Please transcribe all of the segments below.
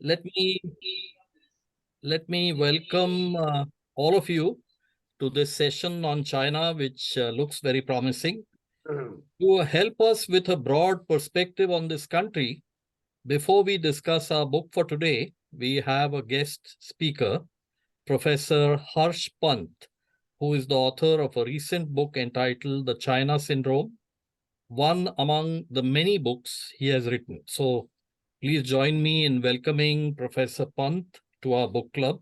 Let me let me welcome all of you to this session on China, which looks very promising. To help us with a broad perspective on this country, before we discuss our book for today, we have a guest speaker, Professor Harsh Pant, who is the author of a recent book entitled The China Syndrome, one among the many books he has written. So please join me in welcoming Professor Pant to our book club.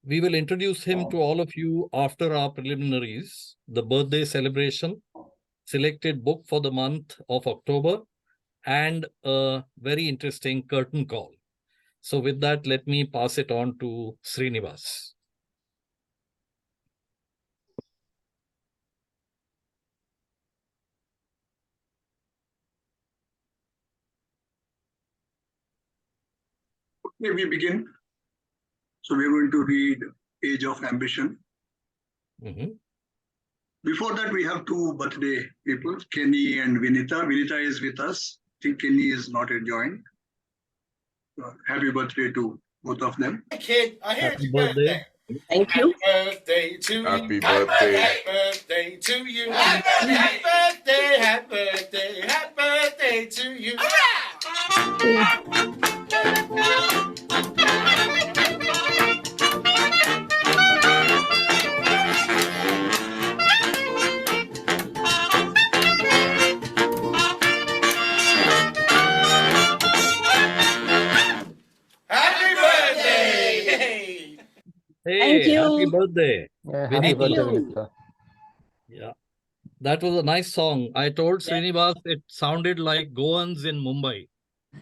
We will introduce him to all of you after our preliminaries, the birthday celebration, selected book for the month of October, and a very interesting curtain call. So with that, let me pass it on to Srinivas. Okay, we begin. So we're going to read Age of Ambition. Before that, we have two birthday people, Kenny and Vinita. Vinita is with us. I think Kenny is not enjoying. Happy birthday to both of them. Hey kid, I hear it's Happy your birthday. birthday. Thank you. Happy birthday to you. Happy birthday. Happy birthday to you. Happy birthday, happy birthday, happy birthday to you. Happy birthday! Hey, Thank you. happy birthday. Yeah, Vinita. happy birthday, you. Vinita. Yeah, that was a nice song. I told Srinivas it sounded like Goans in Mumbai.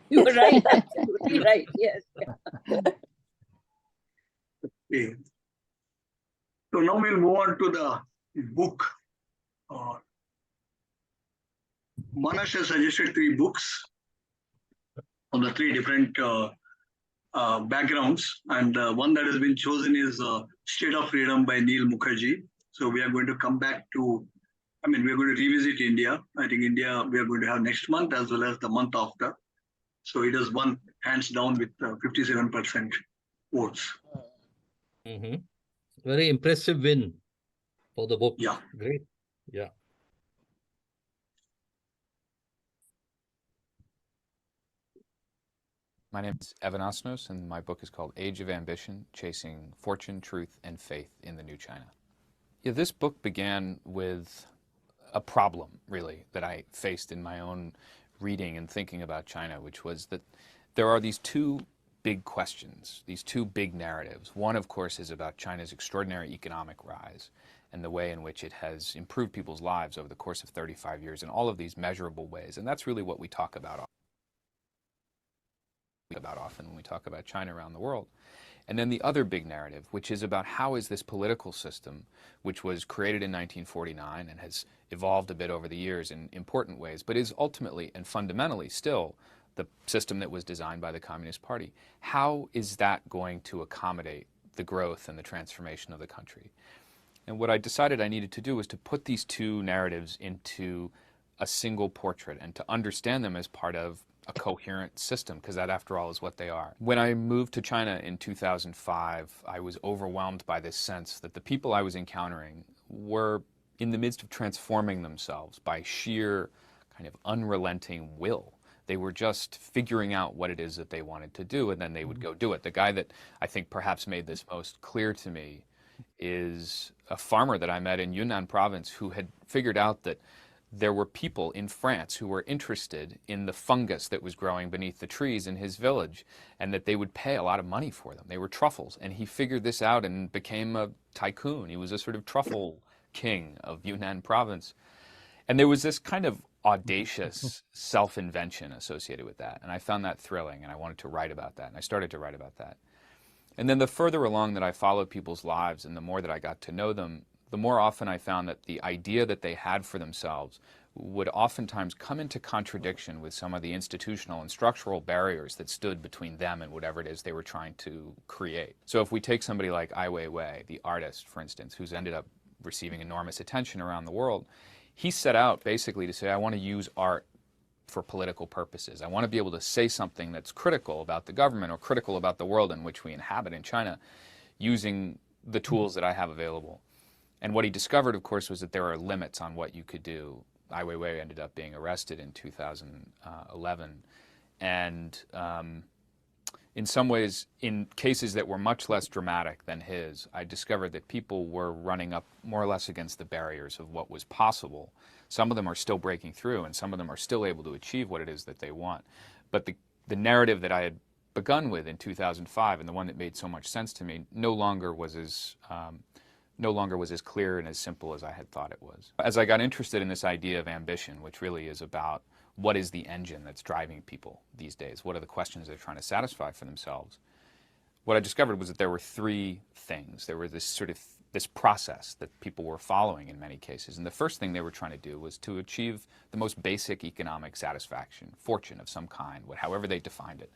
You're right. Absolutely right. Yes. Okay. So now we'll move on to the book. Manas has suggested three books on the three different backgrounds, and one that has been chosen is State of Freedom by Neil Mukherjee. So we are going to come back to, we're going to revisit India. I think India we are going to have next month as well as the month after. So it has won hands down with 57% votes. Very impressive win for the book. Yeah. Great. Yeah. My name is Evan Osnos, and my book is called Age of Ambition, Chasing Fortune, Truth, and Faith in the New China. Yeah, this book began with a problem, really, that I faced in my own reading and thinking about China, which was that there are these two big questions, these two big narratives. One, of course, is about China's extraordinary economic rise and the way in which it has improved people's lives over the course of 35 years in all of these measurable ways. And that's really what we talk about often when we talk about China around the world. And then the other big narrative, which is about how is this political system, which was created in 1949 and has evolved a bit over the years in important ways, but is ultimately and fundamentally still the system that was designed by the Communist Party. How is that going to accommodate the growth and the transformation of the country? And what I decided I needed to do was to put these two narratives into a single portrait and to understand them as part of a coherent system, because that, after all, is what they are. When I moved to China in 2005, I was overwhelmed by this sense that the people I was encountering were in the midst of transforming themselves by sheer kind of unrelenting will. They were just figuring out what it is that they wanted to do, and then they would go do it. The guy that I think perhaps made this most clear to me is a farmer that I met in Yunnan province who had figured out that there were people in France who were interested in the fungus that was growing beneath the trees in his village, and that they would pay a lot of money for them. They were truffles, and he figured this out and became a tycoon. He was a sort of truffle king of Yunnan province. And there was this kind of audacious self-invention associated with that, and I found that thrilling, and I wanted to write about that, and I started to write about that. And then the further along that I followed people's lives and the more that I got to know them, the more often I found that the idea that they had for themselves would oftentimes come into contradiction with some of the institutional and structural barriers that stood between them and whatever it is they were trying to create. So if we take somebody like Ai Weiwei, the artist, for instance, who's ended up receiving enormous attention around the world, he set out basically to say, I want to use art for political purposes. I want to be able to say something that's critical about the government or critical about the world in which we inhabit in China using the tools that I have available. And what he discovered, of course, was that there are limits on what you could do. Ai Weiwei ended up being arrested in 2011. And in some ways, in cases that were much less dramatic than his, I discovered that people were running up more or less against the barriers of what was possible. Some of them are still breaking through, and some of them are still able to achieve what it is that they want. But the narrative that I had begun with in 2005, and the one that made so much sense to me, no longer was as clear and as simple as I had thought it was. As I got interested in this idea of ambition, which really is about what is the engine that's driving people these days, what are the questions they're trying to satisfy for themselves, what I discovered was that there were three things. There were this process that people were following in many cases. And the first thing they were trying to do was to achieve the most basic economic satisfaction, fortune of some kind, however they defined it.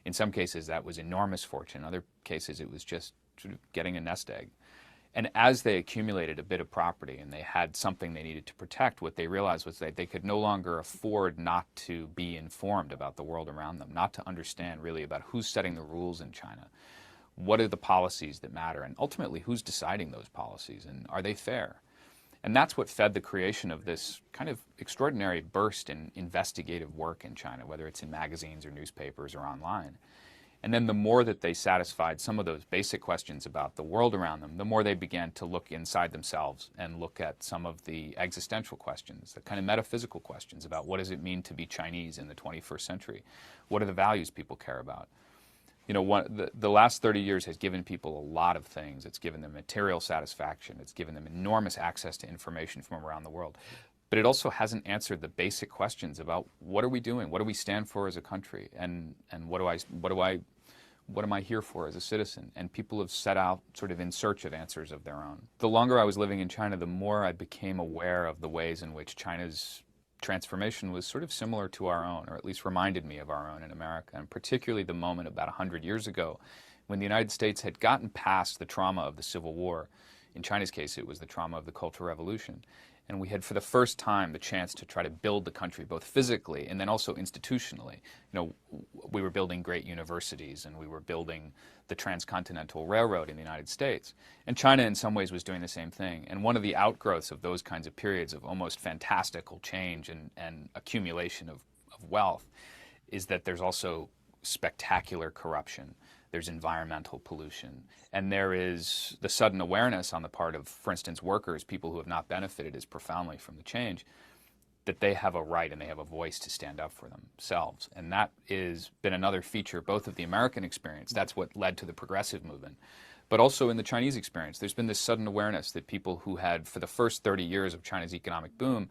In some cases, that was enormous fortune. In other cases, it was just sort of getting a nest egg. And as they accumulated a bit of property and they had something they needed to protect, what they realized was that they could no longer afford not to be informed about the world around them, not to understand really about who's setting the rules in China. What are the policies that matter? And ultimately, who's deciding those policies? And are they fair? And that's what fed the creation of this kind of extraordinary burst in investigative work in China, whether it's in magazines or newspapers or online. And then the more that they satisfied some of those basic questions about the world around them, the more they began to look inside themselves and look at some of the existential questions, the kind of metaphysical questions about what does it mean to be Chinese in the 21st century? What are the values people care about? You know, the last 30 years has given people a lot of things. It's given them material satisfaction. It's given them enormous access to information from around the world. But it also hasn't answered the basic questions about what are we doing? What do we stand for as a country? And what am I here for as a citizen? And people have set out sort of in search of answers of their own. The longer I was living in China, the more I became aware of the ways in which China's transformation was sort of similar to our own, or at least reminded me of our own in America, and particularly the moment about 100 years ago when the United States had gotten past the trauma of the Civil War. In China's case, it was the trauma of the Cultural Revolution. And we had, for the first time, the chance to try to build the country, both physically and then also institutionally. You know, we were building great universities, and we were building the transcontinental railroad in the United States. And China, in some ways, was doing the same thing. And one of the outgrowths of those kinds of periods of almost fantastical change and accumulation of wealth is that there's also spectacular corruption. There's environmental pollution, and there is the sudden awareness on the part of, for instance, workers, people who have not benefited as profoundly from the change, that they have a right and they have a voice to stand up for themselves. And that has been another feature both of the American experience, that's what led to the progressive movement, but also in the Chinese experience. There's been this sudden awareness that people who had, for the first 30 years of China's economic boom,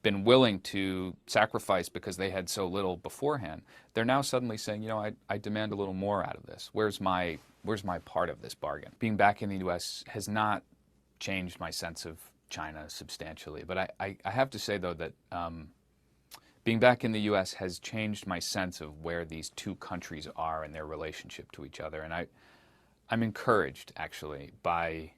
been willing to sacrifice because they had so little beforehand, they're now suddenly saying, you know, I demand a little more out of this. Where's my part of this bargain? Being back in the U.S. has not changed my sense of China substantially, but I have to say, though, that being back in the U.S. has changed my sense of where these two countries are in their relationship to each other. And I'm encouraged, actually, by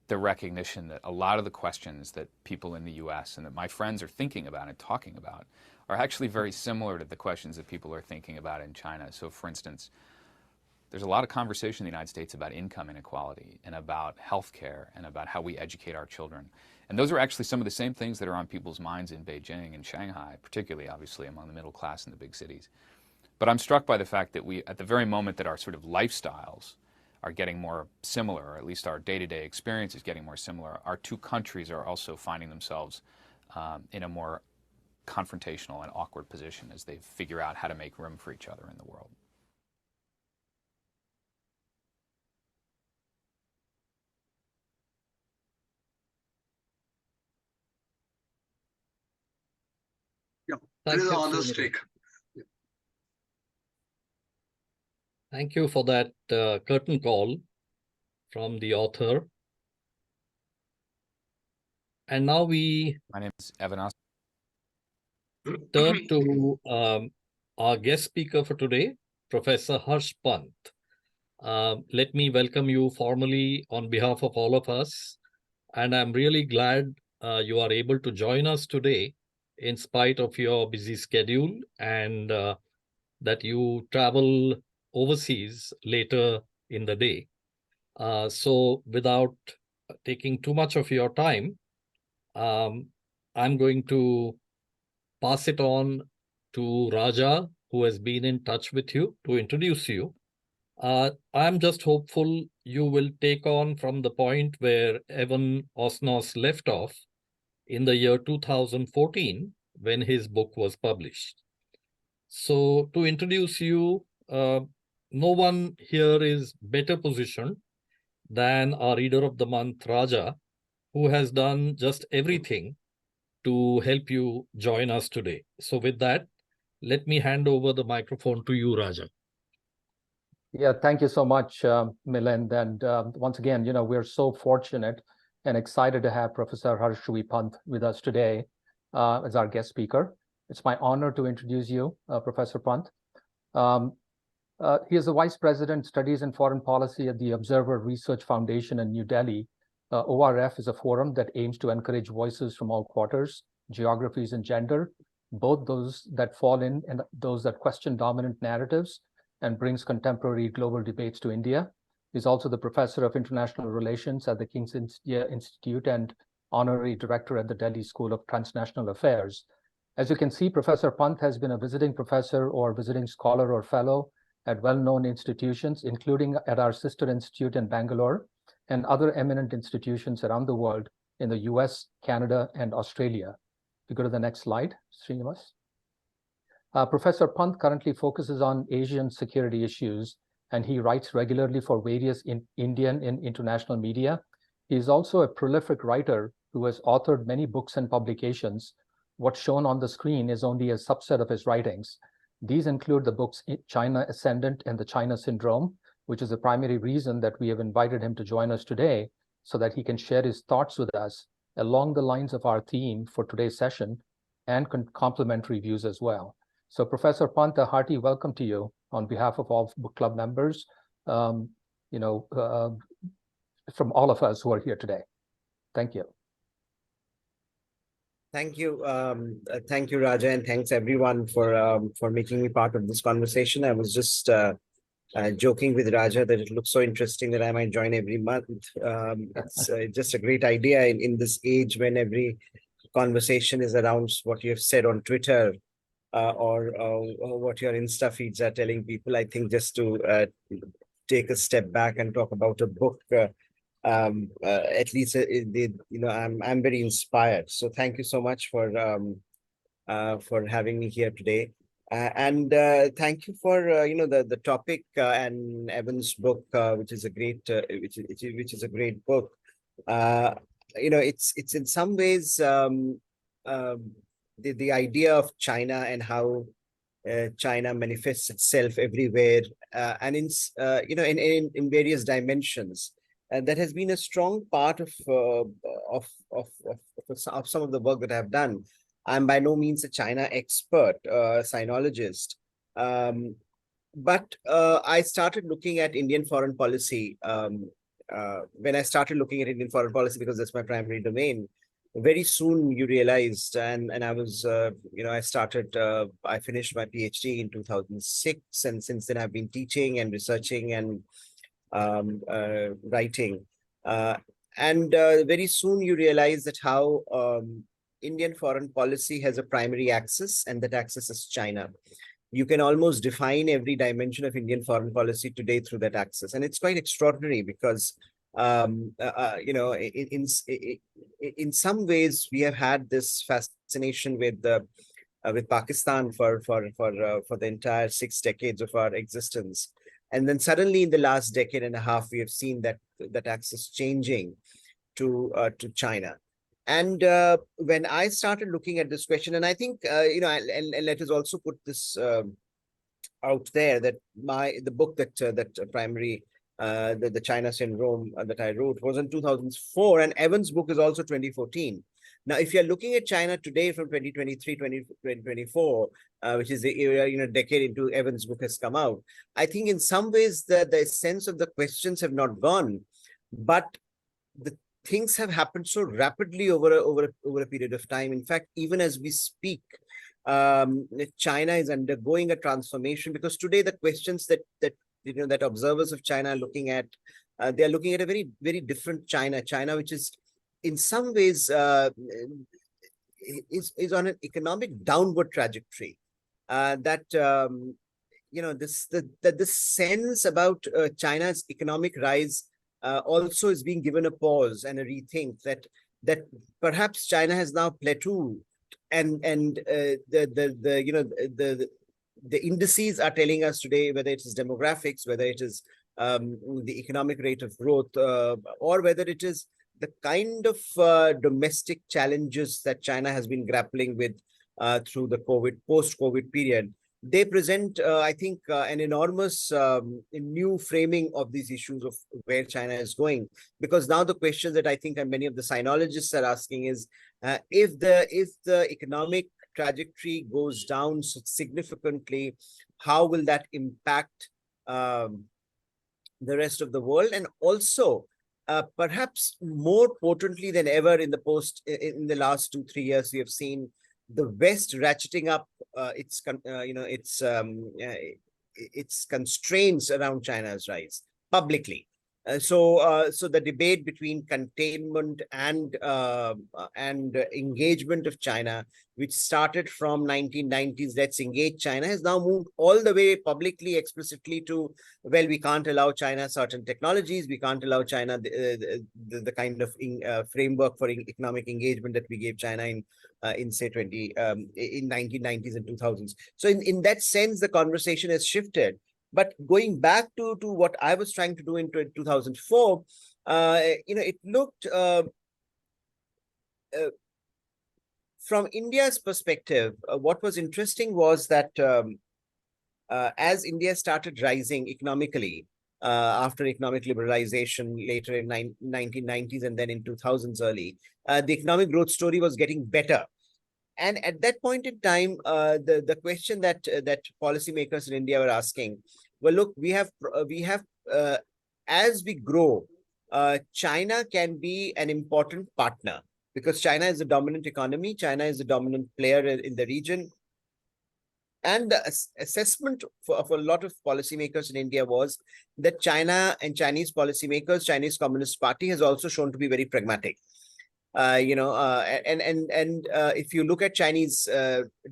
the recognition that a lot of the questions that people in the U.S. and that my friends are thinking about and talking about are actually very similar to the questions that people are thinking about in China. So, for instance, there's a lot of conversation in the United States about income inequality and about healthcare and about how we educate our children. And those are actually some of the same things that are on people's minds in Beijing and Shanghai, particularly, obviously, among the middle class in the big cities. But I'm struck by the fact that we, at the very moment that our sort of lifestyles are getting more similar, or at least our day-to-day experience is getting more similar, our two countries are also finding themselves in a more confrontational and awkward position as they figure out how to make room for each other in the world. Yeah, Thank there is you, another Sunil. stake. Thank you for that curtain call from the author. And now we My name is Evan Oster. turn to our guest speaker for today, Professor Harsh Pant. Let me welcome you formally on behalf of all of us. And I'm really glad you are able to join us today in spite of your busy schedule and that you travel overseas later in the day. So without taking too much of your time, I'm going to pass it on to Raja, who has been in touch with you, to introduce you. I'm just hopeful you will take on from the point where Evan Osnos left off in the year 2014 when his book was published. So to introduce you, no one here is better positioned than our Reader of the Month, Raja, who has done just everything to help you join us today. So with that, let me hand over the microphone to you, Raja. Yeah, thank you so much, Milind. And once again, we're so fortunate and excited to have Professor Harsh-V Pant with us today as our guest speaker. It's my honor to introduce you, Professor Pant. He is the Vice President, Studies and Foreign Policy at the Observer Research Foundation in New Delhi. ORF is a forum that aims to encourage voices from all quarters, geographies, and gender, both those that fall in and those that question dominant narratives, and brings contemporary global debates to India. He's also the Professor of International Relations at the King's India Institute and Honorary Director at the Delhi School of Transnational Affairs. As you can see, Professor Pant has been a visiting professor or visiting scholar or fellow at well-known institutions, including at our sister institute in Bangalore and other eminent institutions around the world in the US, Canada, and Australia. If you go to the next slide, Srinivas. Professor Pant currently focuses on Asian security issues, and he writes regularly for various Indian and international media. He is also a prolific writer who has authored many books and publications. What's shown on the screen is only a subset of his writings. These include the books China Ascendant and the China Syndrome, which is the primary reason that we have invited him to join us today, so that he can share his thoughts with us along the lines of our theme for today's session and complementary views as well. So Professor Pant, a hearty welcome to you on behalf of all book club members, from all of us who are here today. Thank you. Thank you, Raja, and thanks everyone for making me part of this conversation. I was just joking with Raja that it looks so interesting that I might join every month. It's just a great idea in this age when every conversation is around what you have said on Twitter or what your Insta feeds are telling people. I think just to take a step back and talk about a book. At least I'm very inspired. So thank you so much for having me here today, and thank you for the topic and Evan's book, which is a great which is a great book. It's in some ways the idea of China and how China manifests itself everywhere and in various dimensions. And that has been a strong part of some of the work that I've done. I'm by no means a China expert, sinologist, but I started looking at Indian foreign policy when I started looking at Indian foreign policy, because that's my primary domain. Very soon you realized, and I was, I finished my PhD in 2006, and since then I've been teaching and researching and writing, and very soon you realize that how Indian foreign policy has a primary axis, and that axis is China. You can almost define every dimension of Indian foreign policy today through that axis, and it's quite extraordinary because in some ways we have had this fascination with Pakistan for the entire 6 decades of our existence. And then suddenly in the last decade and a half, we have seen that axis changing to China. And when I started looking at this question, and I think, and let us also put this out there, that the book that the China Syndrome that I wrote was in 2004, and Evan's book is also 2014. Now, if you're looking at China today from 2023, 2024, which is the decade into Evan's book has come out, I think in some ways the sense of the questions have not gone, but things have happened so rapidly over a period of time. In fact, even as we speak, China is undergoing a transformation, because today the questions that observers of China are looking at, they are looking at a very, very different China, which is in some ways is on an economic downward trajectory. This sense about China's economic rise also is being given a pause and a rethink, that perhaps China has now plateaued, and the indices are telling us today, whether it is demographics, whether it is the economic rate of growth, or whether it is the kind of domestic challenges that China has been grappling with through the post-COVID period. They present, I think, an enormous new framing of these issues of where China is going. Because now the questions that I think many of the sinologists are asking is, if the economic trajectory goes down significantly, how will that impact the rest of the world? And also, perhaps more potently than ever in the last 2-3 years, we have seen the West ratcheting up its constraints around China's rise publicly. So the debate between containment and engagement of China, which started from 1990s, let's engage China, has now moved all the way publicly, explicitly to, well, we can't allow China certain technologies, we can't allow China the kind of framework for economic engagement that we gave China in say in 1990s and 2000s. So in that sense, the conversation has shifted. But going back to what I was trying to do in 2004, it looked from India's perspective, what was interesting was that as India started rising economically after economic liberalization later in 1990s and then in 2000s early, the economic growth story was getting better. And at that point in time, the question that policymakers in India were asking, well, look, we have as we grow, China can be an important partner, because China is the dominant economy, China is the dominant player in the region. And the assessment of a lot of policymakers in India was that China and Chinese policymakers, Chinese Communist Party, has also shown to be very pragmatic. If you look at Chinese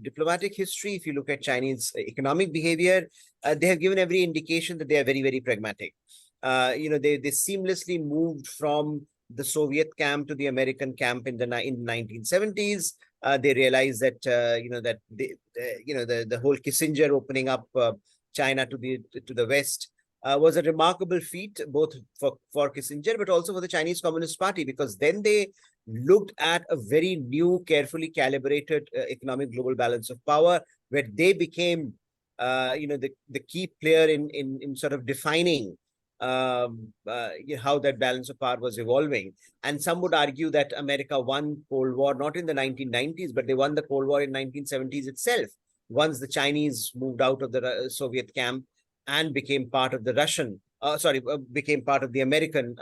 diplomatic history, if you look at Chinese economic behavior, they have given every indication that they are very, very pragmatic. They seamlessly moved from the Soviet camp to the American camp in the 1970s. They realized that the whole Kissinger opening up China to the West was a remarkable feat, both for Kissinger, but also for the Chinese Communist Party, because then they looked at a very new, carefully calibrated economic global balance of power, where they became, the key player in sort of defining how that balance of power was evolving. And some would argue that America won Cold War not in the 1990s, but they won the Cold War in 1970s itself, once the Chinese moved out of the Soviet camp and became part of the became part of the American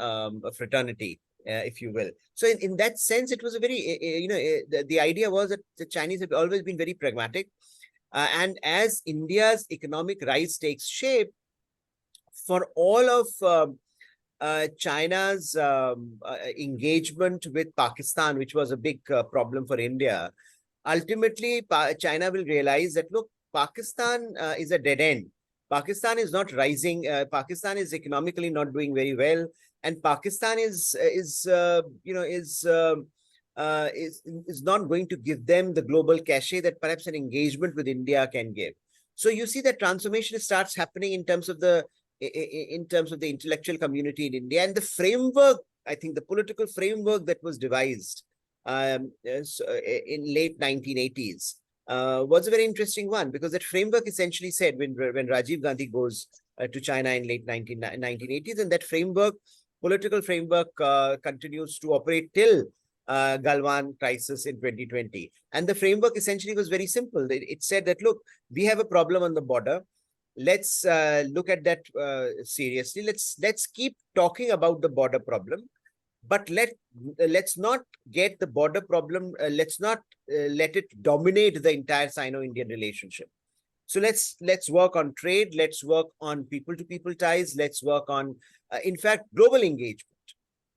fraternity, if you will. So in that sense, it was a very, the idea was that the Chinese have always been very pragmatic. And as India's economic rise takes shape, for all of China's engagement with Pakistan, which was a big problem for India, ultimately, China will realize that, look, Pakistan is a dead end. Pakistan is not rising. Pakistan is economically not doing very well, and Pakistan is not going to give them the global cachet that perhaps an engagement with India can give. So you see that transformation starts happening in terms of the intellectual community in India, and the framework. I think the political framework that was devised in late 1980s. Was a very interesting one, because that framework essentially said, when Rajiv Gandhi goes to China in late 1980s, and that political framework continues to operate till Galwan crisis in 2020. And the framework essentially was very simple. It said that, look, we have a problem on the border. Let's look at that seriously. Let's keep talking about the border problem. but let's not get the border problem. Let's not let it dominate the entire Sino-Indian relationship. So let's work on trade. Let's work on people-to-people ties. Let's work on, in fact, global engagement.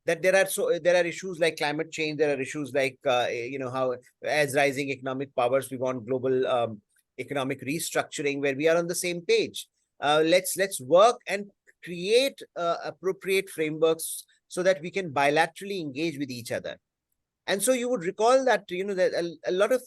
That there are issues like climate change. There are issues like how, as rising economic powers, we want global economic restructuring where we are on the same page. Let's work and create appropriate frameworks so that we can bilaterally engage with each other. And so you would recall that that a lot of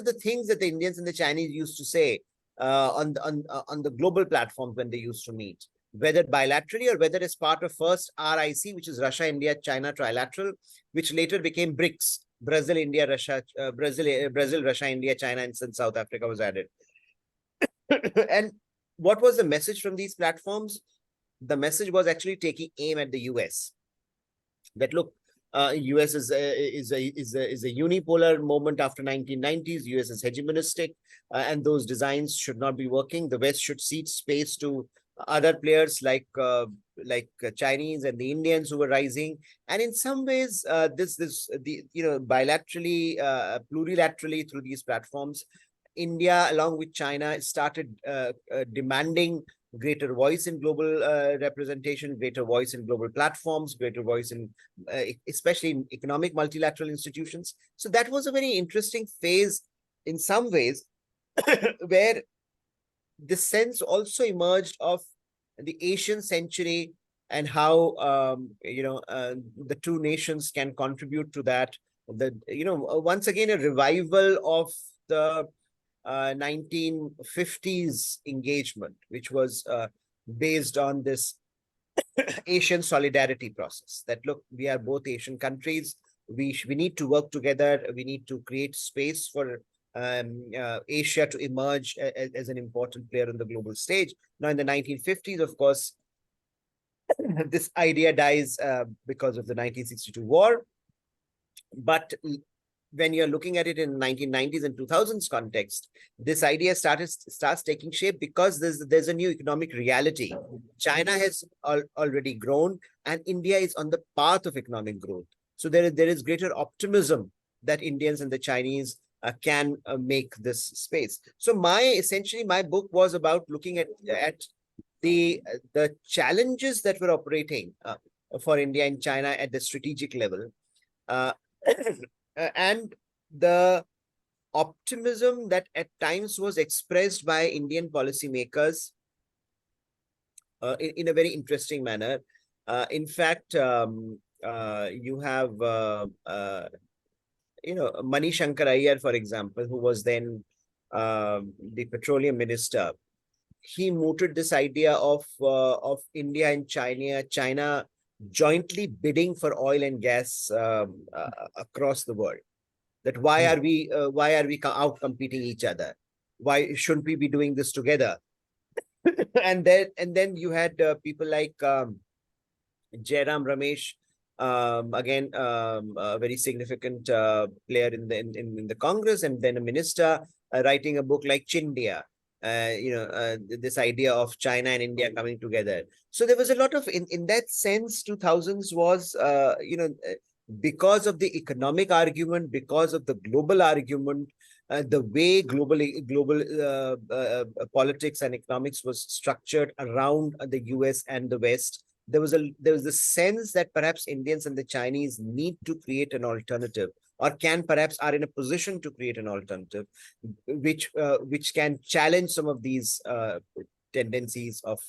the things that the Indians and the Chinese used to say on the global platforms when they used to meet, whether bilaterally or whether as part of first RIC, which is Russia, India, China trilateral, which later became BRICS, Brazil, India, Russia, Brazil, Russia, India, China, and South Africa was added. And what was the message from these platforms? The message was actually taking aim at the US. That look, US is a unipolar moment after 1990s. US is hegemonistic, and those designs should not be working. The West should cede space to other players like Chinese and the Indians who were rising. And in some ways, bilaterally, plurilaterally through these platforms, India, along with China, started demanding greater voice in global representation, greater voice in global platforms, greater voice in especially in economic multilateral institutions. So that was a very interesting phase in some ways where the sense also emerged of the Asian century and how the two nations can contribute to that. Once again, a revival of the 1950s engagement, which was based on this Asian solidarity process. That look, we are both Asian countries. We need to work together. We need to create space for Asia to emerge as an important player on the global stage. Now, in the 1950s, of course, this idea dies because of the 1962 war. But when you're looking at it in 1990s and 2000s context, this idea starts taking shape because there's a new economic reality. China has already grown, and India is on the path of economic growth. So there is greater optimism that Indians and the Chinese can make this space. So essentially my book was about looking at the challenges that were operating for India and China at the strategic level. And the optimism that at times was expressed by Indian policymakers in a very interesting manner. In fact, you have Mani Shankar Iyer, for example, who was then the petroleum minister. He mooted this idea of India and China jointly bidding for oil and gas across the world. That why are we out competing each other? Why shouldn't we be doing this together? and then you had people like Jairam Ramesh, again a very significant player in the Congress, and then a minister writing a book like Chindia. This idea of China and India coming together. So there was a lot of, in that sense, 2000s was, because of the economic argument, because of the global argument, the way global politics and economics was structured around the US and the West, there was a sense that perhaps Indians and the Chinese need to create an alternative, or perhaps are in a position to create an alternative, which can challenge some of these tendencies of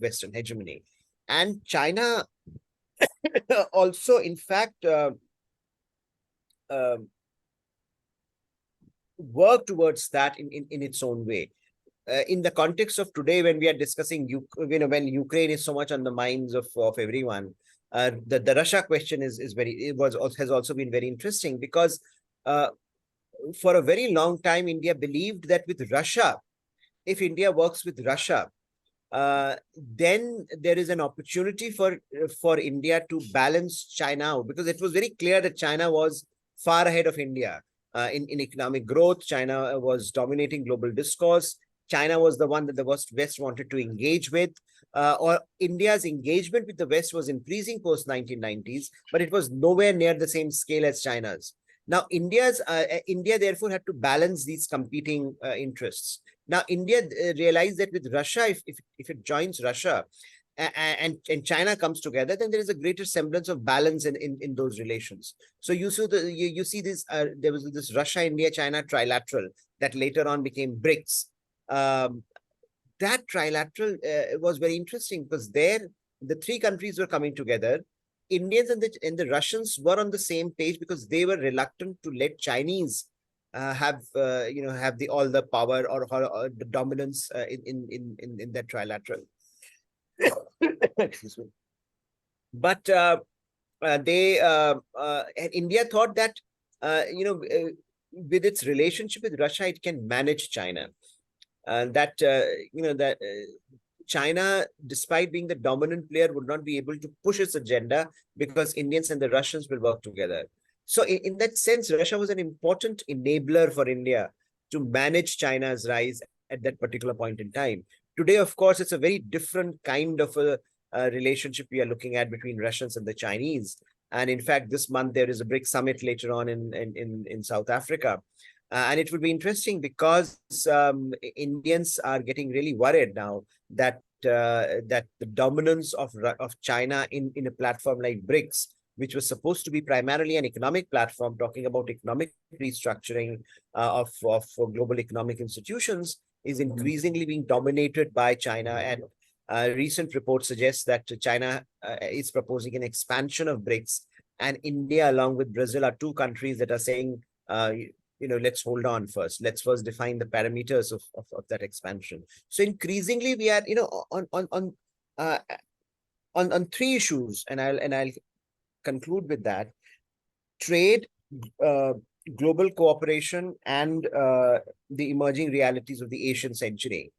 Western hegemony. And China also, in fact, work towards that in its own way. In the context of today, when we are discussing, when Ukraine is so much on the minds of everyone, the Russia question has also been very interesting, because for a very long time, India believed that with Russia, if India works with Russia, then there is an opportunity for India to balance China out, because it was very clear that China was far ahead of India in economic growth. China was dominating global discourse. China was the one that the West wanted to engage with, or India's engagement with the West was increasing post 1990s, but it was nowhere near the same scale as China's. Now, India therefore had to balance these competing interests. Now, India realized that with Russia, if it joins Russia and China comes together, then there is a greater semblance of balance in those relations. So you see this, there was this Russia, India, China trilateral that later on became BRICS. That trilateral was very interesting because there the three countries were coming together. Indians and the Russians were on the same page because they were reluctant to let Chinese have all the power or the dominance in that trilateral. Excuse me. But and India thought that with its relationship with Russia, it can manage China. China, despite being the dominant player, would not be able to push its agenda because Indians and the Russians will work together. So in that sense, Russia was an important enabler for India to manage China's rise at that particular point in time. Today, of course, it's a very different kind of a relationship we are looking at between Russians and the Chinese. And in fact, this month, there is a BRICS summit later on in South Africa. And it will be interesting because Indians are getting really worried now that the dominance of China in a platform like BRICS, which was supposed to be primarily an economic platform talking about economic restructuring of global economic institutions, is increasingly being dominated by China. And recent reports suggest that China is proposing an expansion of BRICS, and India, along with Brazil, are two countries that are saying, let's hold on first. Let's first define the parameters of that expansion. So increasingly, we are, on three issues, and I'll conclude with that: trade, global cooperation, and the emerging realities of the Asian century.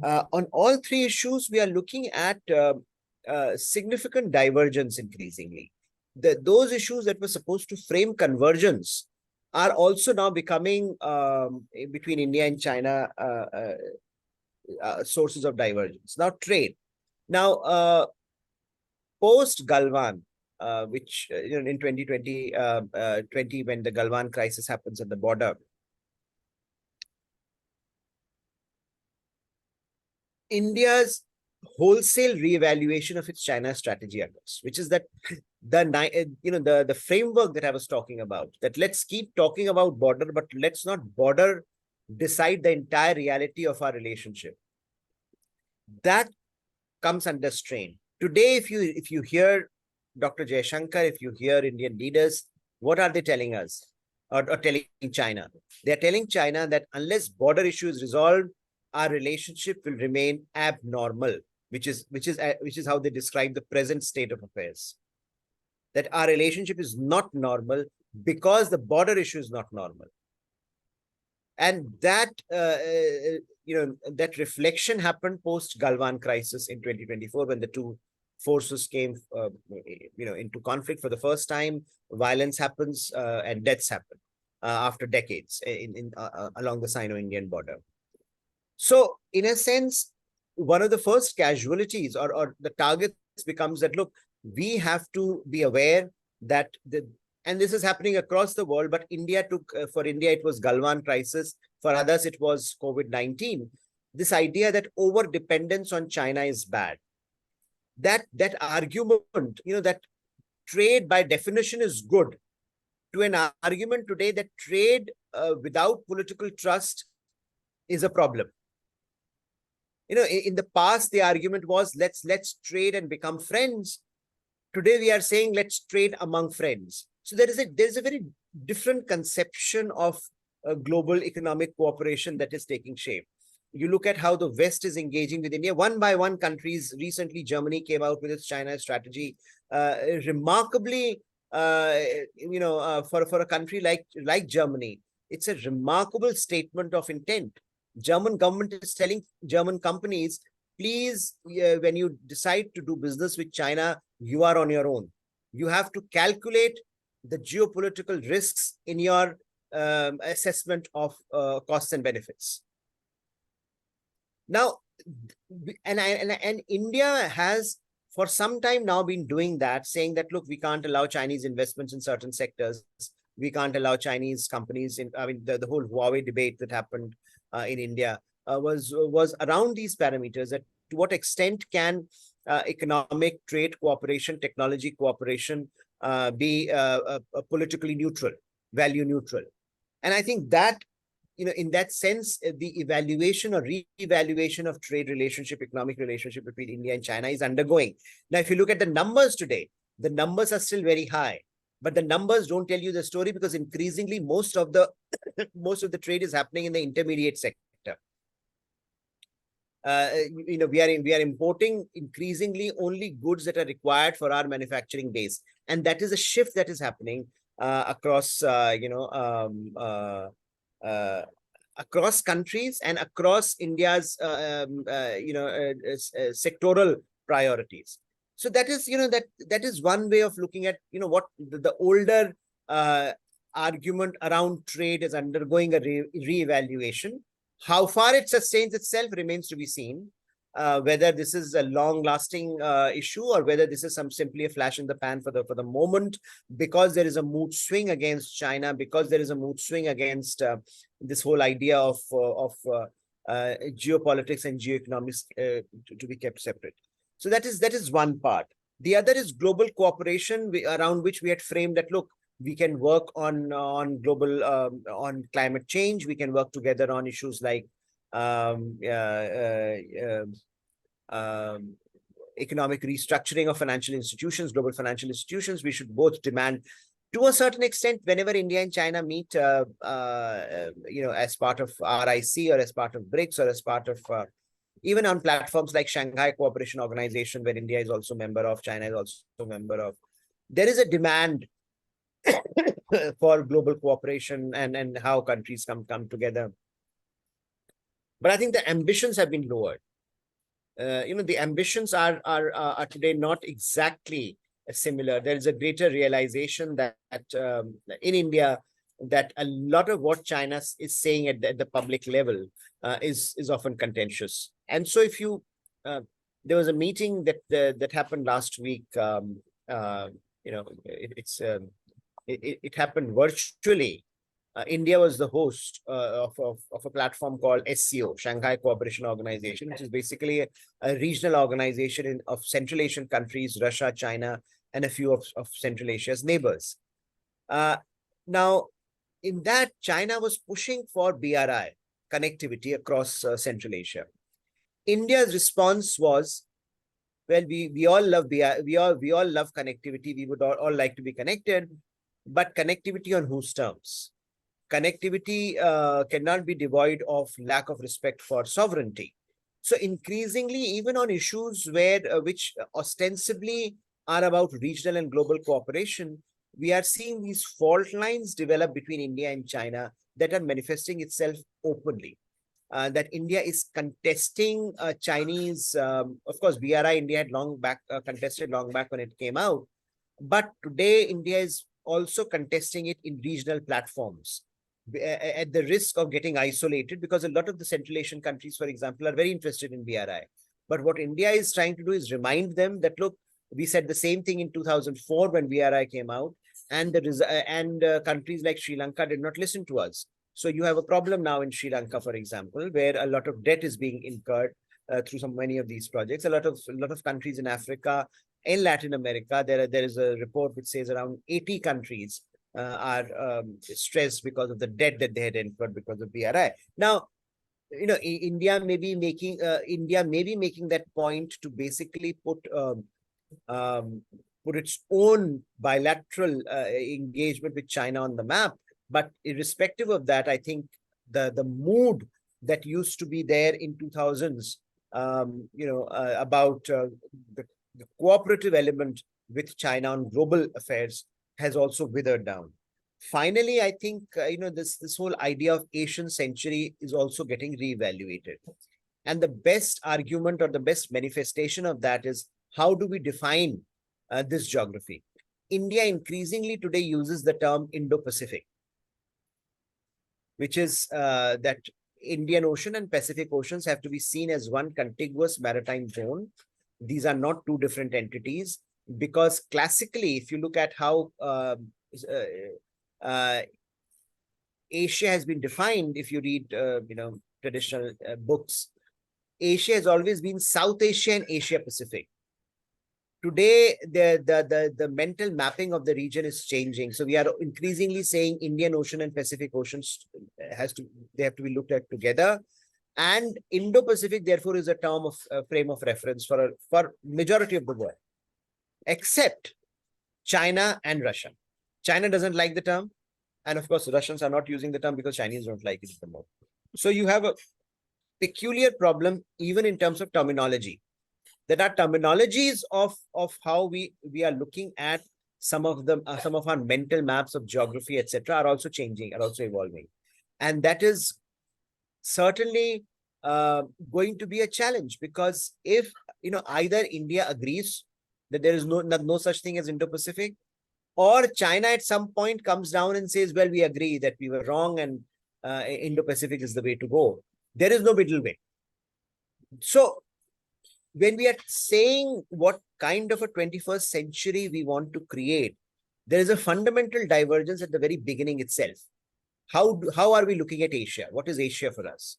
On all three issues, we are looking at significant divergence increasingly. Those issues that were supposed to frame convergence are also now becoming, between India and China, sources of divergence. Now, trade. Now, post Galwan, which in 2020, when the Galwan crisis happens at the border, India's wholesale reevaluation of its China strategy occurs, which is that the framework that I was talking about, that let's keep talking about border, but let's not border decide the entire reality of our relationship. That comes under strain. Today, if you hear Dr. Jaishankar, if you hear Indian leaders, what are they telling us or telling China? They're telling China that unless border issue is resolved, our relationship will remain abnormal, which is how they describe the present state of affairs. That our relationship is not normal because the border issue is not normal. And that that reflection happened post Galwan crisis in 2024 when the two forces came into conflict for the first time. Violence happens and deaths happen after decades along the Sino-Indian border. So in a sense, one of the first casualties or the targets becomes that, look, we have to be aware that and this is happening across the world, but India took, for India, it was Galwan crisis. For others, it was COVID-19. This idea that over-dependence on China is bad. That argument, that trade by definition is good, to an argument today that trade without political trust is a problem. In the past, the argument was let's trade and become friends. Today, we are saying let's trade among friends. So there's a very different conception of global economic cooperation that is taking shape. You look at how the West is engaging with India. One by one, countries, recently Germany came out with its China strategy. Remarkably, for a country like Germany, it's a remarkable statement of intent. German government is telling German companies, please, when you decide to do business with China, you are on your own. You have to calculate the geopolitical risks in your assessment of costs and benefits. Now, and India has for some time now been doing that, saying that, look, we can't allow Chinese investments in certain sectors. We can't allow Chinese companies in, I mean, the whole Huawei debate that happened in India was around these parameters, that to what extent can economic trade cooperation, technology cooperation be politically neutral, value neutral. And I think that, in that sense, the evaluation or re-evaluation of trade relationship, economic relationship between India and China is undergoing. Now, if you look at the numbers today, the numbers are still very high, but the numbers don't tell you the story, because increasingly most of the trade is happening in the intermediate sector. We are importing increasingly only goods that are required for our manufacturing base, and that is a shift that is happening across across countries and across India's sectoral priorities. So that is that is one way of looking at what the older argument around trade is undergoing a re-evaluation. How far it sustains itself remains to be seen. Whether this is a long-lasting issue, or whether this is simply a flash in the pan for the moment, because there is a mood swing against China, because there is a mood swing against this whole idea of geopolitics and geoeconomics to be kept separate. So that is one part. The other is global cooperation, around which we had framed that, look, we can work on global on climate change. We can work together on issues like economic restructuring of financial institutions, global financial institutions. We should both demand, to a certain extent, whenever India and China meet, as part of RIC, or as part of BRICS, or as part of even on platforms like Shanghai Cooperation Organization, where India is also a member of, China is also a member of, there is a demand for global cooperation and how countries come together. But I think the ambitions have been lowered. The ambitions are today not exactly similar. There is a greater realization that in India, that a lot of what China is saying at the public level is often contentious. And so, if you there was a meeting that happened last week. It happened virtually. India was the host of a platform called SCO, Shanghai Cooperation Organization, which is basically a regional organization of Central Asian countries, Russia, China, and a few of Central Asia's neighbors. Now, in that, China was pushing for BRI connectivity across Central Asia. India's response was, well, we all love BRI, we all love connectivity. We would all like to be connected, but connectivity on whose terms? Connectivity cannot be devoid of lack of respect for sovereignty. So increasingly, even on issues which ostensibly are about regional and global cooperation, we are seeing these fault lines develop between India and China that are manifesting itself openly. That India is contesting Chinese, of course, BRI India had contested long back when it came out, but today India is also contesting it in regional platforms, at the risk of getting isolated, because a lot of the Central Asian countries, for example, are very interested in BRI. But what India is trying to do is remind them that, look, we said the same thing in 2004 when BRI came out, and countries like Sri Lanka did not listen to us. So you have a problem now in Sri Lanka, for example, where a lot of debt is being incurred through many of these projects. A lot of countries in Africa, in Latin America, there is a report which says around 80 countries are stressed because of the debt that they had incurred because of BRI. Now, India may be making that point to basically put its own bilateral engagement with China on the map. But irrespective of that, I think the mood that used to be there in 2000s, about the cooperative element with China on global affairs has also withered down. Finally, I think this whole idea of Asian century is also getting reevaluated, and the best argument or the best manifestation of that is, how do we define this geography? India increasingly today uses the term Indo-Pacific, which is that Indian Ocean and Pacific Oceans have to be seen as one contiguous maritime zone. These are not two different entities, because classically, if you look at how Asia has been defined, if you read traditional books, Asia has always been South Asia and Asia Pacific. Today, the mental mapping of the region is changing. So we are increasingly saying Indian Ocean and Pacific Oceans have to be looked at together. And Indo-Pacific, therefore, is a term of frame of reference for majority of the world, except China and Russia. China doesn't like the term. And of course, Russians are not using the term because Chinese don't like it anymore. So you have a peculiar problem, even in terms of terminology. There are terminologies of how we are looking at some of our mental maps of geography, etc., are also changing, are also evolving. And that is certainly going to be a challenge, because if either India agrees that there is no such thing as Indo-Pacific, or China at some point comes down and says, well, we agree that we were wrong and Indo-Pacific is the way to go. There is no middle way. So when we are saying what kind of a 21st century we want to create, there is a fundamental divergence at the very beginning itself. How are we looking at Asia? What is Asia for us?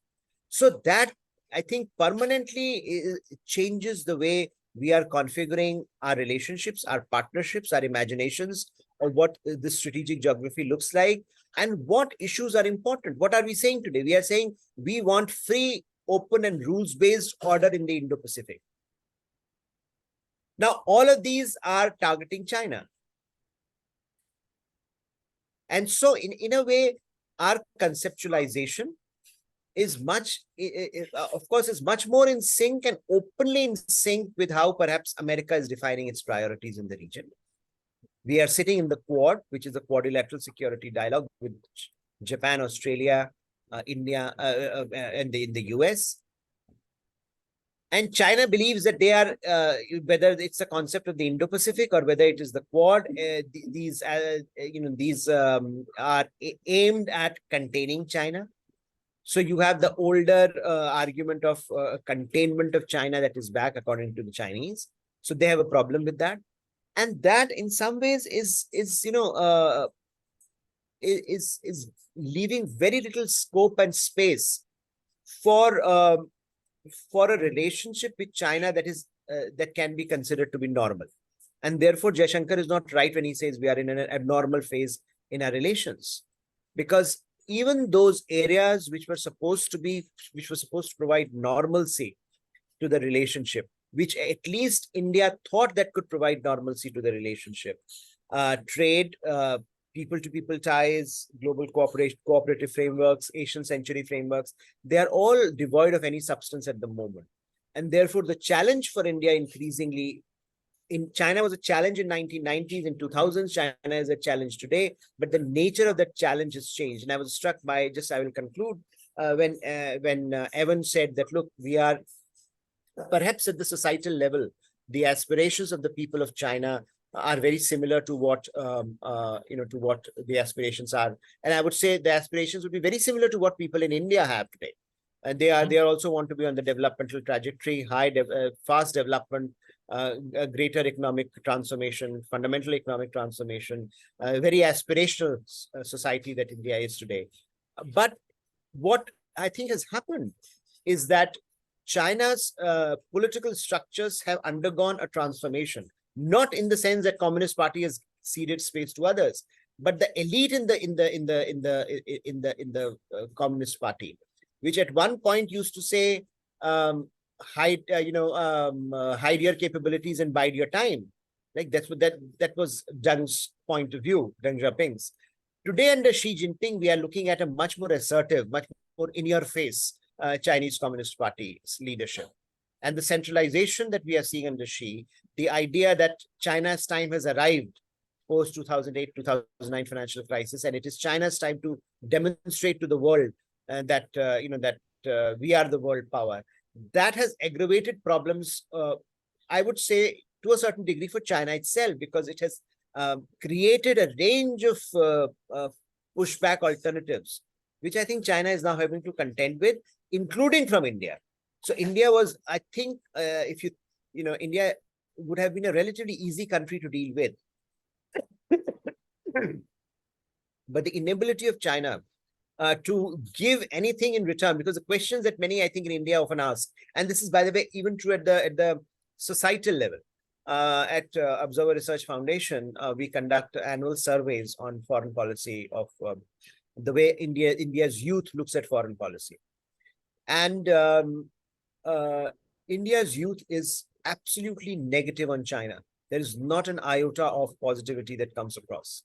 So that, I think, permanently changes the way we are configuring our relationships, our partnerships, our imaginations of what the strategic geography looks like and what issues are important. What are we saying today? We are saying we want free, open and rules-based order in the Indo-Pacific. Now, all of these are targeting China. And so in a way, our conceptualization is of course, is much more in sync and openly in sync with how perhaps America is defining its priorities in the region. We are sitting in the Quad, which is the Quadrilateral Security Dialogue with Japan, Australia, India, and in the US. And China believes that they are, whether it's a concept of the Indo-Pacific or whether it is the Quad, these are aimed at containing China. So you have the older argument of containment of China that is back according to the Chinese. So they have a problem with that. And that in some ways is leaving very little scope and space for a relationship with China that can be considered to be normal. And therefore, Jaishankar is not right when he says we are in an abnormal phase in our relations, because even those areas which were supposed to provide normalcy to the relationship, which at least India thought that could provide normalcy to the relationship, trade, people-to-people ties, global cooperative frameworks, Asian century frameworks, they are all devoid of any substance at the moment. And therefore, the challenge for India increasingly, in China was a challenge in 1990s, in 2000s, China is a challenge today, but the nature of that challenge has changed. And I was struck by, I will conclude, when Evan said that, look, we are perhaps at the societal level, the aspirations of the people of China are very similar to what the aspirations are. And I would say the aspirations would be very similar to what people in India have today. And they also want to be on the developmental trajectory, fast development, a greater economic transformation, fundamental economic transformation, a very aspirational society that India is today. But what I think has happened is that China's political structures have undergone a transformation, not in the sense that Communist Party has ceded space to others, but the elite in the Communist Party, which at one point used to say, hide your capabilities and bide your time. Like that was Deng's point of view, Deng Xiaoping's. Today under Xi Jinping, we are looking at a much more assertive, much more in-your-face Chinese Communist Party's leadership. And the centralization that we are seeing under Xi, the idea that China's time has arrived post 2008-2009 financial crisis, and it is China's time to demonstrate to the world that we are the world power. That has aggravated problems, I would say, to a certain degree for China itself, because it has created a range of pushback alternatives which I think China is now having to contend with, including from India. So India was, I think, if India would have been a relatively easy country to deal with. But the inability of China to give anything in return, because the questions that many, I think, in India often ask, and this is, by the way, even true at the societal level. At Observer Research Foundation, we conduct annual surveys on foreign policy of the way India's youth looks at foreign policy. And India's youth is absolutely negative on China. There is not an iota of positivity that comes across.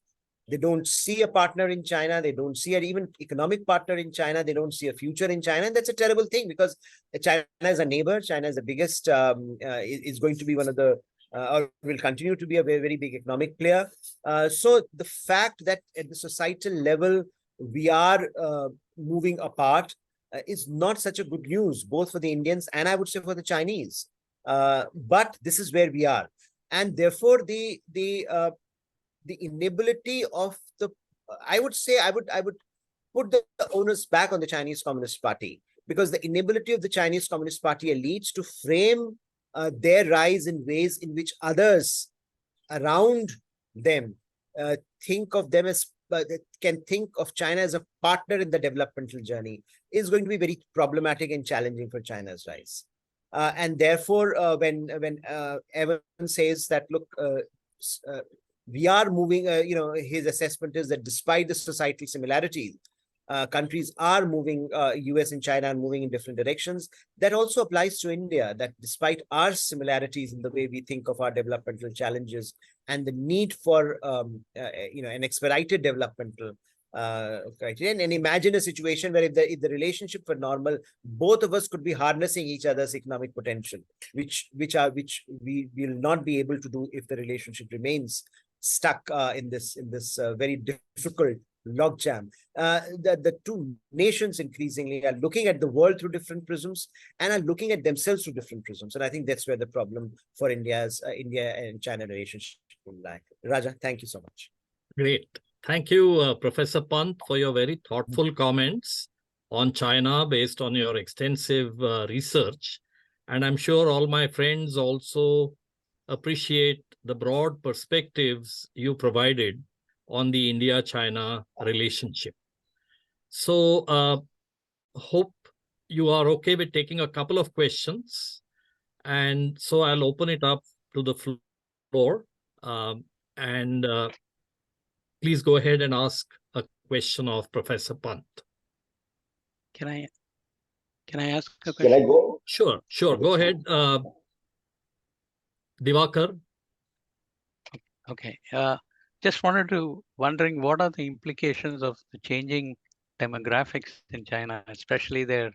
They don't see a partner in China. They don't see an even economic partner in China. They don't see a future in China. And that's a terrible thing, because China is a neighbor. China is the biggest, is going to be one of the, or will continue to be a very, very big economic player. So the fact that at the societal level, we are moving apart is not such a good news, both for the Indians and I would say for the Chinese. But this is where we are. And therefore, the inability of the, I would say, I would put the onus back on the Chinese Communist Party, because the inability of the Chinese Communist Party elites to frame their rise in ways in which others around them think of them as, can think of China as a partner in the developmental journey, is going to be very problematic and challenging for China's rise. And therefore, when Evan says that, look, we are moving, his assessment is that despite the societal similarities, countries are moving, US and China are moving in different directions. That also applies to India, that despite our similarities in the way we think of our developmental challenges and the need for, an expedited developmental criteria. And imagine a situation where if the relationship were normal, both of us could be harnessing each other's economic potential, which we will not be able to do if the relationship remains stuck in this very difficult logjam. The two nations increasingly are looking at the world through different prisms and are looking at themselves through different prisms. And I think that's where the problem for India and China relationship will lie. Raja, thank you so much. Great. Thank you, Professor Pant, for your very thoughtful comments on China based on your extensive research. And I'm sure all my friends also appreciate the broad perspectives you provided on the India-China relationship. So, hope you are okay with taking a couple of questions. And so I'll open it up to the floor. Please go ahead and ask a question of Professor Pant. Can I ask a question? Can I go? Sure. Go ahead, Divakar. Okay. Just wondering what are the implications of the changing demographics in China, especially their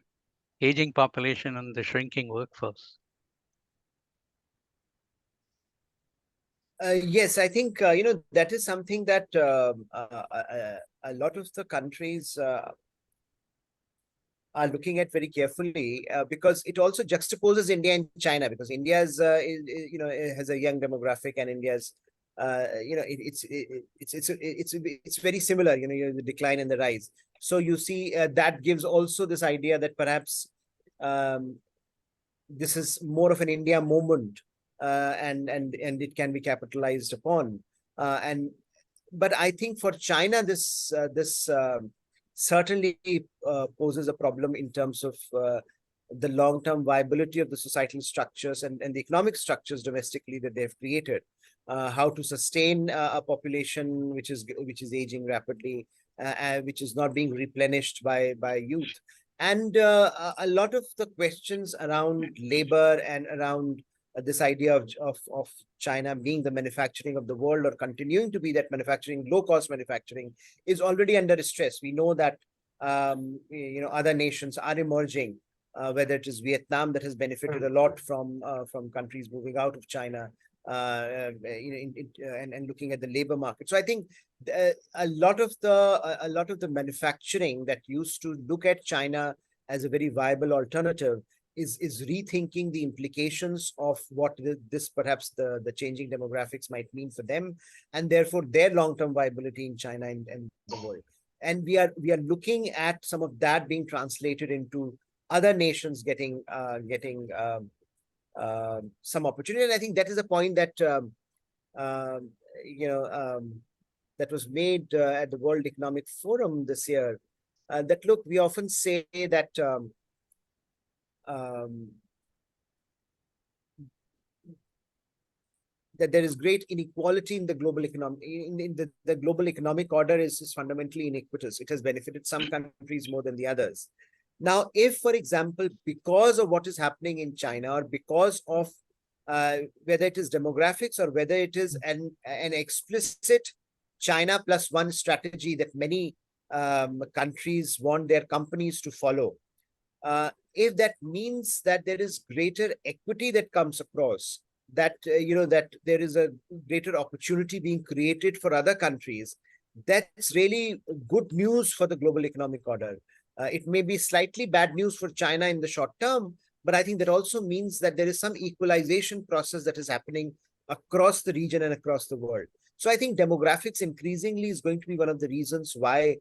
aging population and the shrinking workforce? Yes, I think, that is something that a lot of the countries are looking at very carefully, because it also juxtaposes India and China, because India's, has a young demographic, and India's, it's very similar, the decline and the rise. So you see that gives also this idea that perhaps this is more of an India moment. And it can be capitalized upon, but I think for China this certainly poses a problem in terms of the long-term viability of the societal structures and the economic structures domestically that they've created. How to sustain a population which is aging rapidly, which is not being replenished by youth, and a lot of the questions around labor and around this idea of China being the manufacturing of the world, or continuing to be that manufacturing, low-cost manufacturing, is already under stress. We know that other nations are emerging, whether it is Vietnam that has benefited a lot from countries moving out of China, and looking at the labor market. So I think a lot of the manufacturing that used to look at China as a very viable alternative is rethinking the implications of what perhaps the changing demographics might mean for them, and therefore their long-term viability in China and the world. and we are looking at some of that being translated into other nations getting some opportunity. And I think that is a point that that was made at the World Economic Forum this year. That look, we often say that that there is great inequality in the global economic the global economic order is fundamentally iniquitous. It has benefited some countries more than the others. Now, if, for example, because of what is happening in China, or because of whether it is demographics or whether it is an explicit China plus one strategy that many countries want their companies to follow, if that means that there is greater equity that comes across, that that there is a greater opportunity being created for other countries, that's really good news for the global economic order. It may be slightly bad news for China in the short term, but I think that also means that there is some equalization process that is happening across the region and across the world. So I think demographics increasingly is going to be one of the reasons why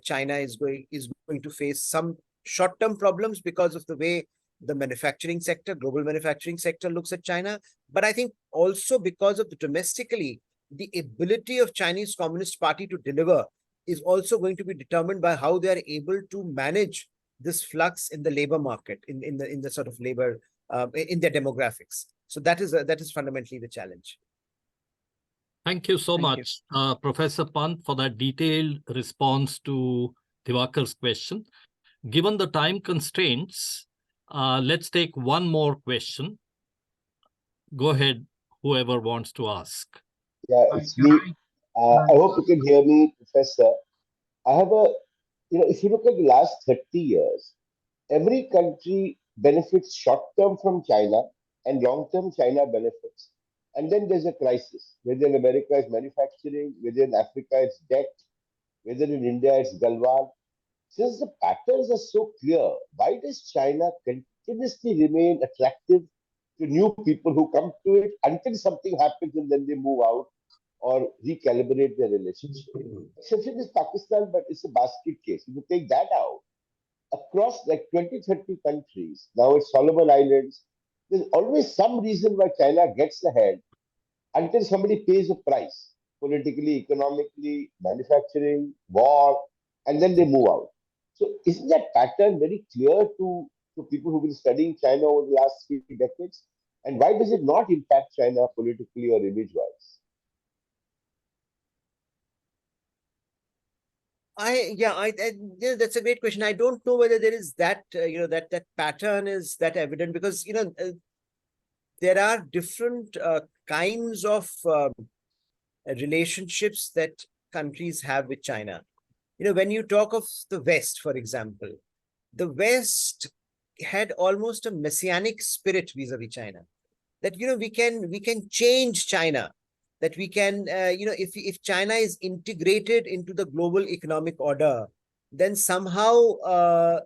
China is going to face some short-term problems because of the way the manufacturing sector, global manufacturing sector looks at China. But I think also because of the domestically, the ability of Chinese Communist Party to deliver is also going to be determined by how they are able to manage this flux in the labor market, in the sort of labor, in their demographics. So that is fundamentally the challenge. Thank you so Thank much, Professor Pant, for that detailed response to Divakar's question. Given the time constraints, let's take one more question. Go ahead, whoever wants to ask. Yeah, it's me. I hope you can hear me, Professor. I have if you look at the last 30 years, every country benefits short term from China and long term China benefits. And then there's a crisis. Whether in America it's manufacturing, whether in Africa it's debt, whether in India it's Galwan. Since the patterns are so clear, why does China continuously remain attractive to new people who come to it until something happens and then they move out or recalibrate their relationship? Exception is Pakistan, but it's a basket case. If you take that out, across like 20, 30 countries, now it's Solomon Islands, there's always some reason why China gets ahead until somebody pays a price, politically, economically, manufacturing, war, and then they move out. So isn't that pattern very clear to people who've been studying China over the last 3 decades? And why does it not impact China politically or image-wise? That's a great question. I don't know whether there is that that pattern is that evident, because there are different kinds of relationships that countries have with China. When you talk of the West, for example, the West had almost a messianic spirit vis-a-vis China, that we can change China, that we can if China is integrated into the global economic order, then somehow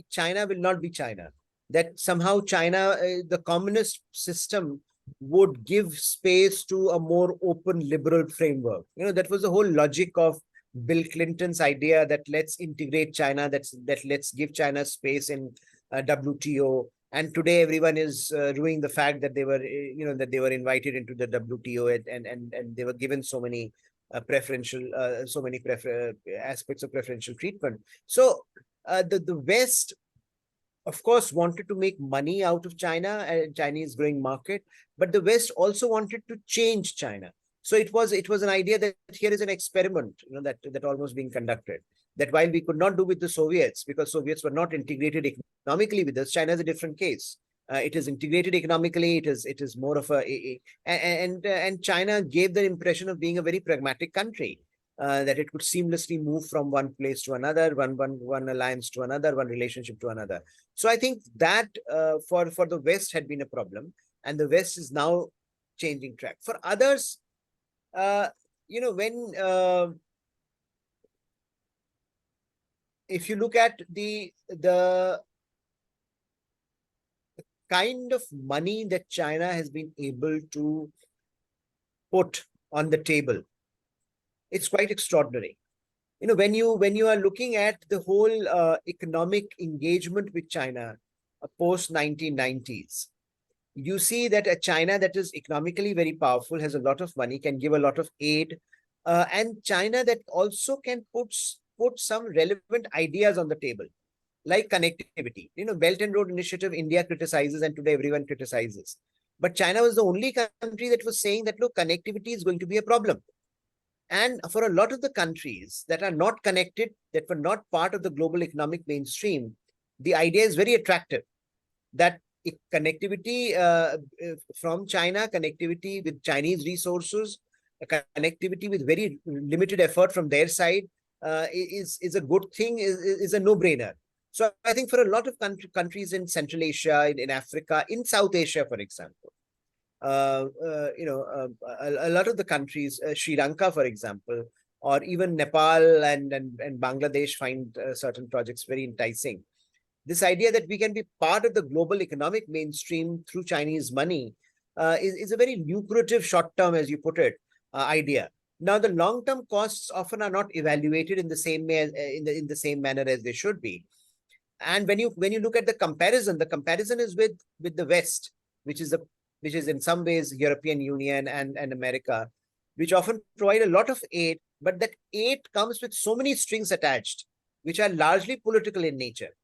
China will not be China, that somehow China, the communist system would give space to a more open liberal framework. That was the whole logic of Bill Clinton's idea that let's integrate China, that let's give China space in WTO. And today everyone is ruining the fact that they were invited into the WTO and they were given so many aspects of preferential treatment. So the West, of course, wanted to make money out of China and Chinese growing market, but the West also wanted to change China. So it was an idea that here is an experiment, that almost being conducted. That while we could not do with the Soviets, because Soviets were not integrated economically with us, China is a different case. It is integrated economically. It is more of and China gave the impression of being a very pragmatic country, that it could seamlessly move from one place to another, one alliance to another, one relationship to another. So I think that for the West had been a problem, and the West is now changing track. For others, if you look at the kind of money that China has been able to put on the table, it's quite extraordinary. when you are looking at the whole economic engagement with China post 1990s, you see that a China that is economically very powerful, has a lot of money, can give a lot of aid, and China that also can put some relevant ideas on the table, like connectivity. Belt and Road Initiative, India criticizes, and today everyone criticizes. But China was the only country that was saying that, look, connectivity is going to be a problem. And for a lot of the countries that are not connected, that were not part of the global economic mainstream, the idea is very attractive that connectivity from China, connectivity with Chinese resources, connectivity with very limited effort from their side is a good thing, is a no-brainer. So I think for a lot of countries in Central Asia, in Africa, in South Asia, for example, a lot of the countries, Sri Lanka, for example, or even Nepal and Bangladesh find certain projects very enticing. This idea that we can be part of the global economic mainstream through Chinese money is a very lucrative short-term, as you put it, idea. Now, the long-term costs often are not evaluated in the same way, in the same manner as they should be. And when you look at the comparison is with the West, which is in some ways European Union and America, which often provide a lot of aid, but that aid comes with so many strings attached, which are largely political in nature.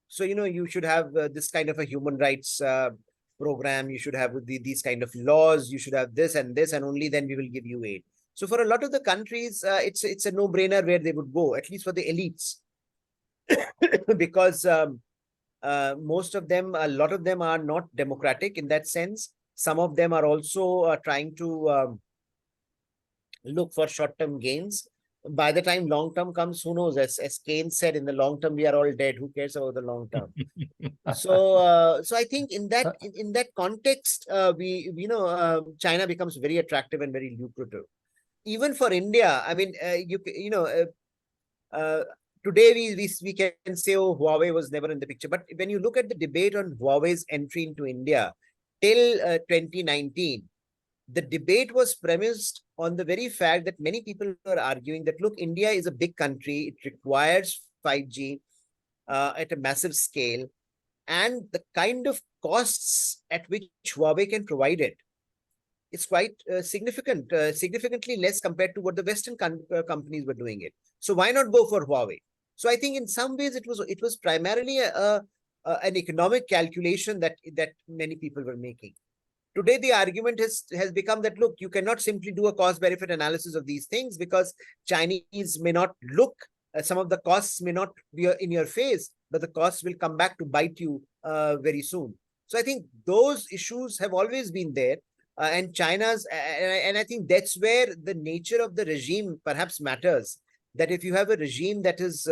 So, you should have this kind of a human rights program, you should have these kind of laws, you should have this, and only then we will give you aid. So for a lot of the countries, it's a no-brainer where they would go, at least for the elites. Because most of them, a lot of them are not democratic in that sense. Some of them are also trying to look for short-term gains. By the time long-term comes, who knows? As Keynes said, in the long term, we are all dead. Who cares about the long term? So I think in that context, China becomes very attractive and very lucrative. Even for India, I mean, today we can say, oh, Huawei was never in the picture. But when you look at the debate on Huawei's entry into India till 2019, the debate was premised on the very fact that many people were arguing that, look, India is a big country. It requires 5G at a massive scale. And the kind of costs at which Huawei can provide it is quite significant, significantly less compared to what the Western companies were doing it. So why not go for Huawei? So I think in some ways it was primarily an economic calculation that many people were making. Today, the argument has become that, look, you cannot simply do a cost-benefit analysis of these things because Chinese may not look, some of the costs may not be in your face, but the costs will come back to bite you very soon. So I think those issues have always been there. And China's, and I think that's where the nature of the regime perhaps matters. That if you have a regime that is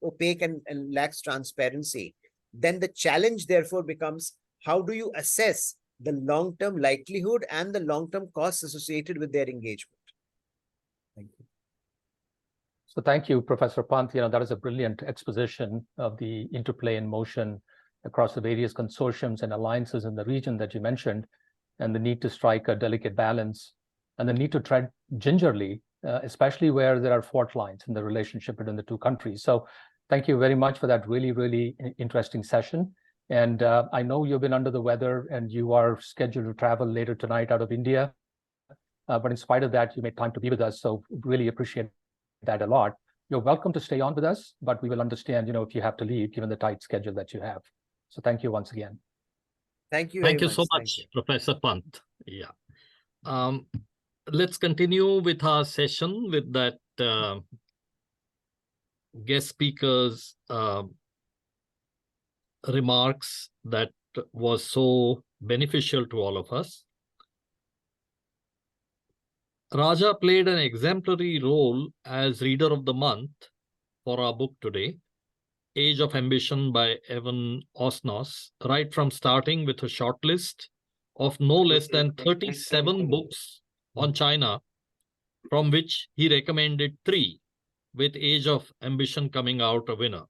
opaque and lacks transparency, then the challenge therefore becomes, how do you assess the long-term likelihood and the long-term costs associated with their engagement? Thank you. So thank you, Professor Pant. That is a brilliant exposition of the interplay in motion across the various consortiums and alliances in the region that you mentioned, and the need to strike a delicate balance, and the need to tread gingerly, especially where there are fault lines in the relationship between the two countries. So thank you very much for that really, really interesting session. And I know you've been under the weather and you are scheduled to travel later tonight out of India. But in spite of that, you made time to be with us. So really appreciate that a lot. You're welcome to stay on with us, but we will understand, if you have to leave, given the tight schedule that you have. So thank you once again. Thank you. Thank you so much, Professor Pant. Yeah. Let's continue with our session with that guest speakers remarks that was so beneficial to all of us. Raja played an exemplary role as Reader of the Month for our book today, Age of Ambition by Evan Osnos, right from starting with a short list of no less than 37 books on China, from which he recommended 3, with Age of Ambition coming out a winner,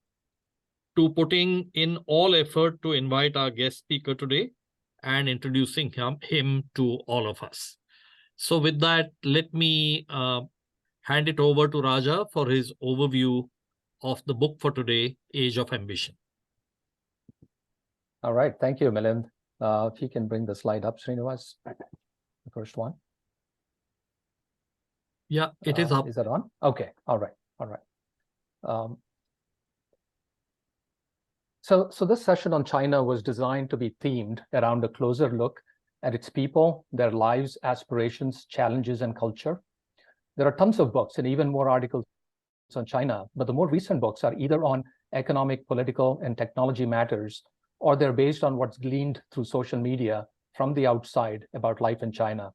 to putting in all effort to invite our guest speaker today and introducing him to all of us. So with that, let me hand it over to Raja for his overview of the book for today, Age of Ambition. All right, thank you, Milind. If you can bring the slide up, Srinivas, the first one. Yeah, it is up. Is that on? Okay, all right. So this session on China was designed to be themed around a closer look at its people, their lives, aspirations, challenges, and culture. There are tons of books and even more articles on China, but the more recent books are either on economic, political, and technology matters, or they're based on what's gleaned through social media from the outside about life in China.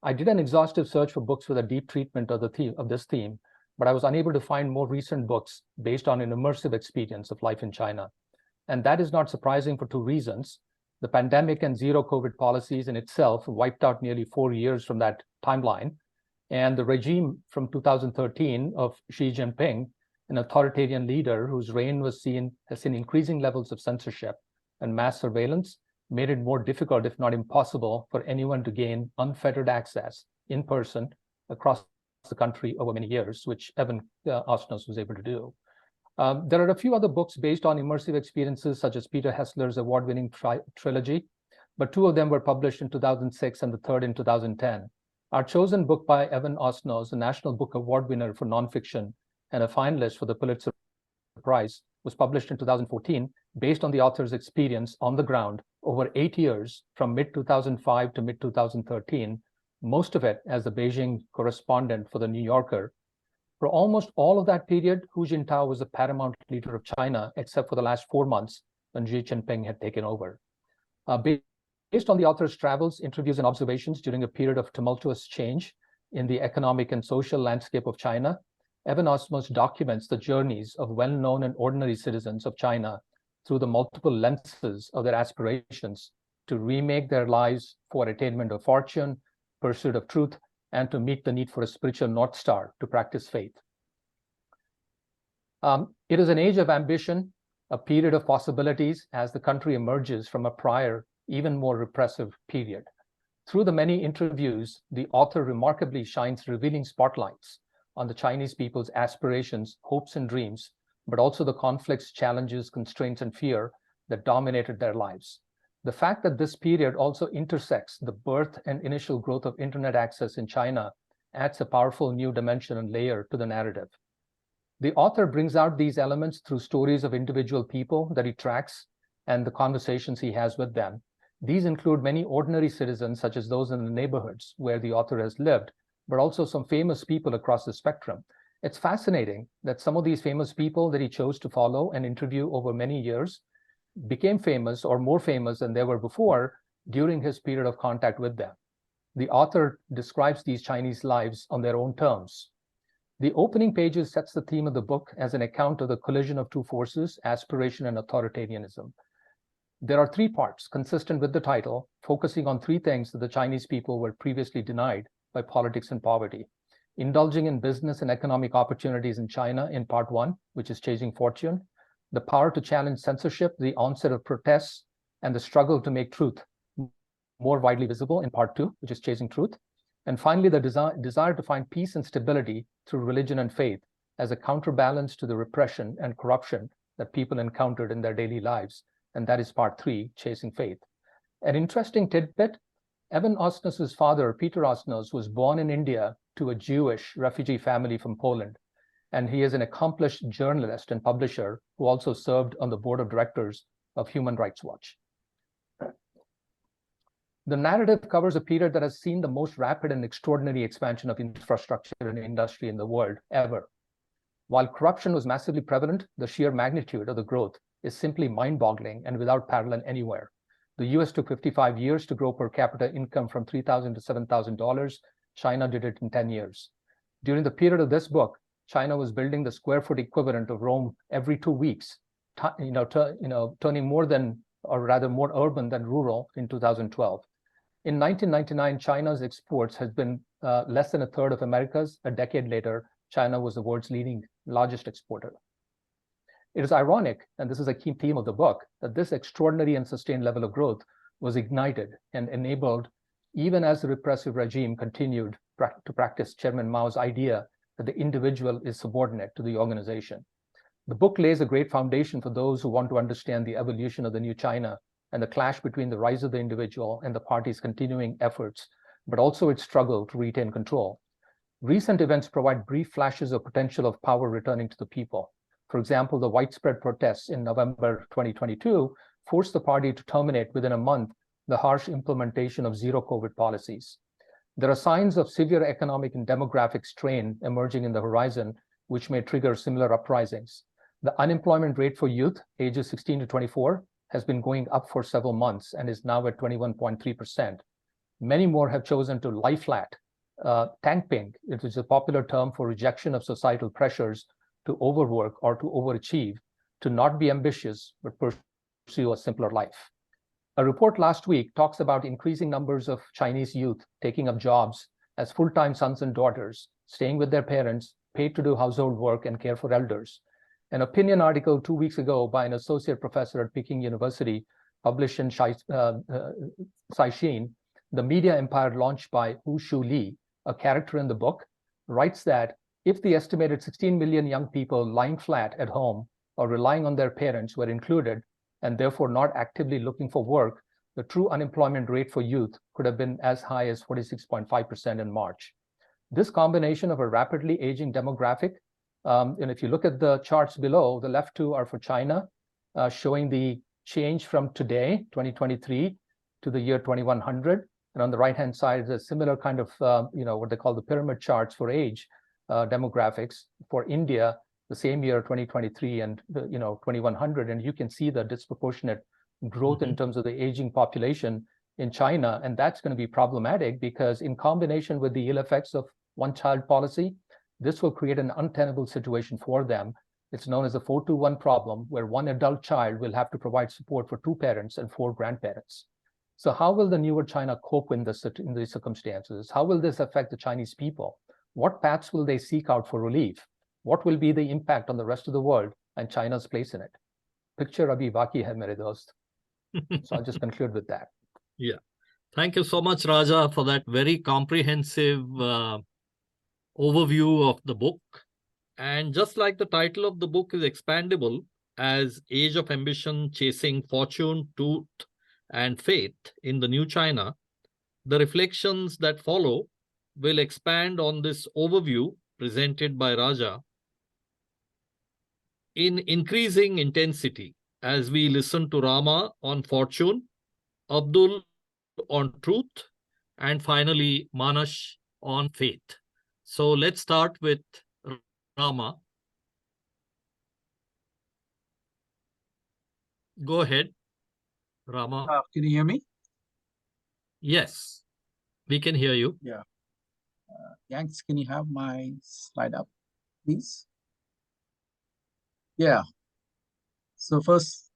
I did an exhaustive search for books with a deep treatment of this theme, but I was unable to find more recent books based on an immersive experience of life in China. And that is not surprising for two reasons. The pandemic and zero COVID policies in itself wiped out nearly 4 years from that timeline. And the regime from 2013 of Xi Jinping, an authoritarian leader whose reign has seen increasing levels of censorship and mass surveillance, made it more difficult, if not impossible, for anyone to gain unfettered access in person across the country over many years, which Evan Osnos was able to do. There are a few other books based on immersive experiences, such as Peter Hessler's award-winning trilogy, but 2 of them were published in 2006 and the third in 2010. Our chosen book by Evan Osnos, a National Book Award winner for nonfiction and a finalist for the Pulitzer Prize, was published in 2014 based on the author's experience on the ground over 8 years from mid-2005 to mid-2013, most of it as the Beijing correspondent for The New Yorker. For almost all of that period, Hu Jintao was the paramount leader of China, except for the last 4 months when Xi Jinping had taken over. Based on the author's travels, interviews, and observations during a period of tumultuous change in the economic and social landscape of China, Evan Osnos documents the journeys of well-known and ordinary citizens of China through the multiple lenses of their aspirations to remake their lives for attainment of fortune, pursuit of truth, and to meet the need for a spiritual North Star to practice faith. It is an age of ambition, a period of possibilities as the country emerges from a prior, even more repressive period. Through the many interviews, the author remarkably shines revealing spotlights on the Chinese people's aspirations, hopes, and dreams, but also the conflicts, challenges, constraints, and fear that dominated their lives. The fact that this period also intersects the birth and initial growth of internet access in China adds a powerful new dimension and layer to the narrative. The author brings out these elements through stories of individual people that he tracks and the conversations he has with them. These include many ordinary citizens, such as those in the neighborhoods where the author has lived, but also some famous people across the spectrum. It's fascinating that some of these famous people that he chose to follow and interview over many years became famous or more famous than they were before during his period of contact with them. The author describes these Chinese lives on their own terms. The opening pages sets the theme of the book as an account of the collision of two forces, aspiration and authoritarianism. There are 3 parts consistent with the title, focusing on 3 things that the Chinese people were previously denied by politics and poverty. Indulging in business and economic opportunities in China in part 1, which is chasing fortune, the power to challenge censorship, the onset of protests, and the struggle to make truth more widely visible in part 2, which is chasing truth. And finally, the desire to find peace and stability through religion and faith as a counterbalance to the repression and corruption that people encountered in their daily lives. And that is part 3, chasing faith. An interesting tidbit, Evan Osnos's father, Peter Osnos, was born in India to a Jewish refugee family from Poland. And he is an accomplished journalist and publisher who also served on the board of directors of Human Rights Watch. The narrative covers a period that has seen the most rapid and extraordinary expansion of infrastructure and industry in the world ever. While corruption was massively prevalent, the sheer magnitude of the growth is simply mind-boggling and without parallel anywhere. The US took 55 years to grow per capita income from $3,000 to $7,000. China did it in 10 years. During the period of this book, China was building the square foot equivalent of Rome every 2 weeks, turning more urban than rural in 2012. In 1999, China's exports had been less than a third of America's. A decade later, China was the world's largest exporter. It is ironic, and this is a key theme of the book, that this extraordinary and sustained level of growth was ignited and enabled even as the repressive regime continued to practice Chairman Mao's idea that the individual is subordinate to the organization. The book lays a great foundation for those who want to understand the evolution of the new China and the clash between the rise of the individual and the party's continuing efforts, but also its struggle to retain control. Recent events provide brief flashes of potential of power returning to the people. For example, the widespread protests in November 2022 forced the party to terminate within a month the harsh implementation of zero COVID policies. There are signs of severe economic and demographic strain emerging in the horizon, which may trigger similar uprisings. The unemployment rate for youth ages 16 to 24 has been going up for several months and is now at 21.3%. Many more have chosen to lie flat. Tangping, it is a popular term for rejection of societal pressures to overwork or to overachieve, to not be ambitious, but pursue a simpler life. A report last week talks about increasing numbers of Chinese youth taking up jobs as full-time sons and daughters, staying with their parents, paid to do household work and care for elders. An opinion article 2 weeks ago by an associate professor at Peking University, published in Caixin, The Media Empire launched by Hu Shu Li, a character in the book, writes that if the estimated 16 million young people lying flat at home or relying on their parents were included, and therefore not actively looking for work, the true unemployment rate for youth could have been as high as 46.5% in March. This combination of a rapidly aging demographic, and if you look at the charts below, the left two are for China, showing the change from today, 2023, to the year 2100. And on the right-hand side is a similar kind of, what they call the pyramid charts for age demographics for India, the same year, 2023 and 2100. And you can see the disproportionate growth in terms of the aging population in China. And that's going to be problematic because in combination with the ill effects of one-child policy, this will create an untenable situation for them. It's known as the 4-to-1 problem, where one adult child will have to provide support for 2 parents and 4 grandparents. So how will the newer China cope in these circumstances? How will this affect the Chinese people? What paths will they seek out for relief? What will be the impact on the rest of the world and China's place in it? Picture abhi baki hai mere dost. So I'll just conclude with that. Yeah. Thank you so much, Raja, for that very comprehensive overview of the book. And just like the title of the book is expandable as Age of Ambition, Chasing Fortune, Truth, and Faith in the New China, the reflections that follow will expand on this overview presented by Raja in increasing intensity as we listen to Rama on fortune, Abdul on truth, and finally Manas on faith. So let's start with Rama. Go ahead, Rama. Can you hear me? Yes, we can hear you. Yeah. Yanks, can you have my slide up, please? Yeah. So first,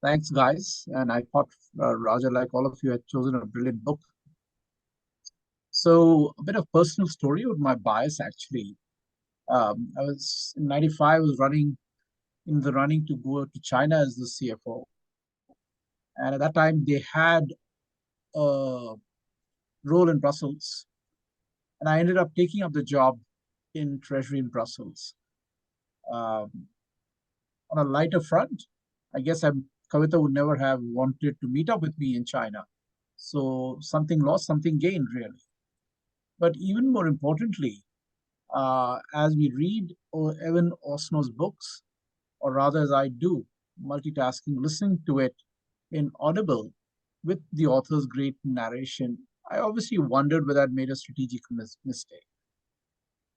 thanks, guys. And I thought Raja, like all of you, had chosen a brilliant book. So a bit of personal story with my bias, actually. I was in '95. I was in the running to go to China as the CFO. And at that time, they had a role in Brussels. And I ended up taking up the job in Treasury in Brussels. On a lighter front, I guess Kavita would never have wanted to meet up with me in China. So something lost, something gained, really. But even more importantly, as we read Evan Osno's books, or rather as I do, multitasking, listening to it in Audible with the author's great narration, I obviously wondered whether I'd made a strategic mistake.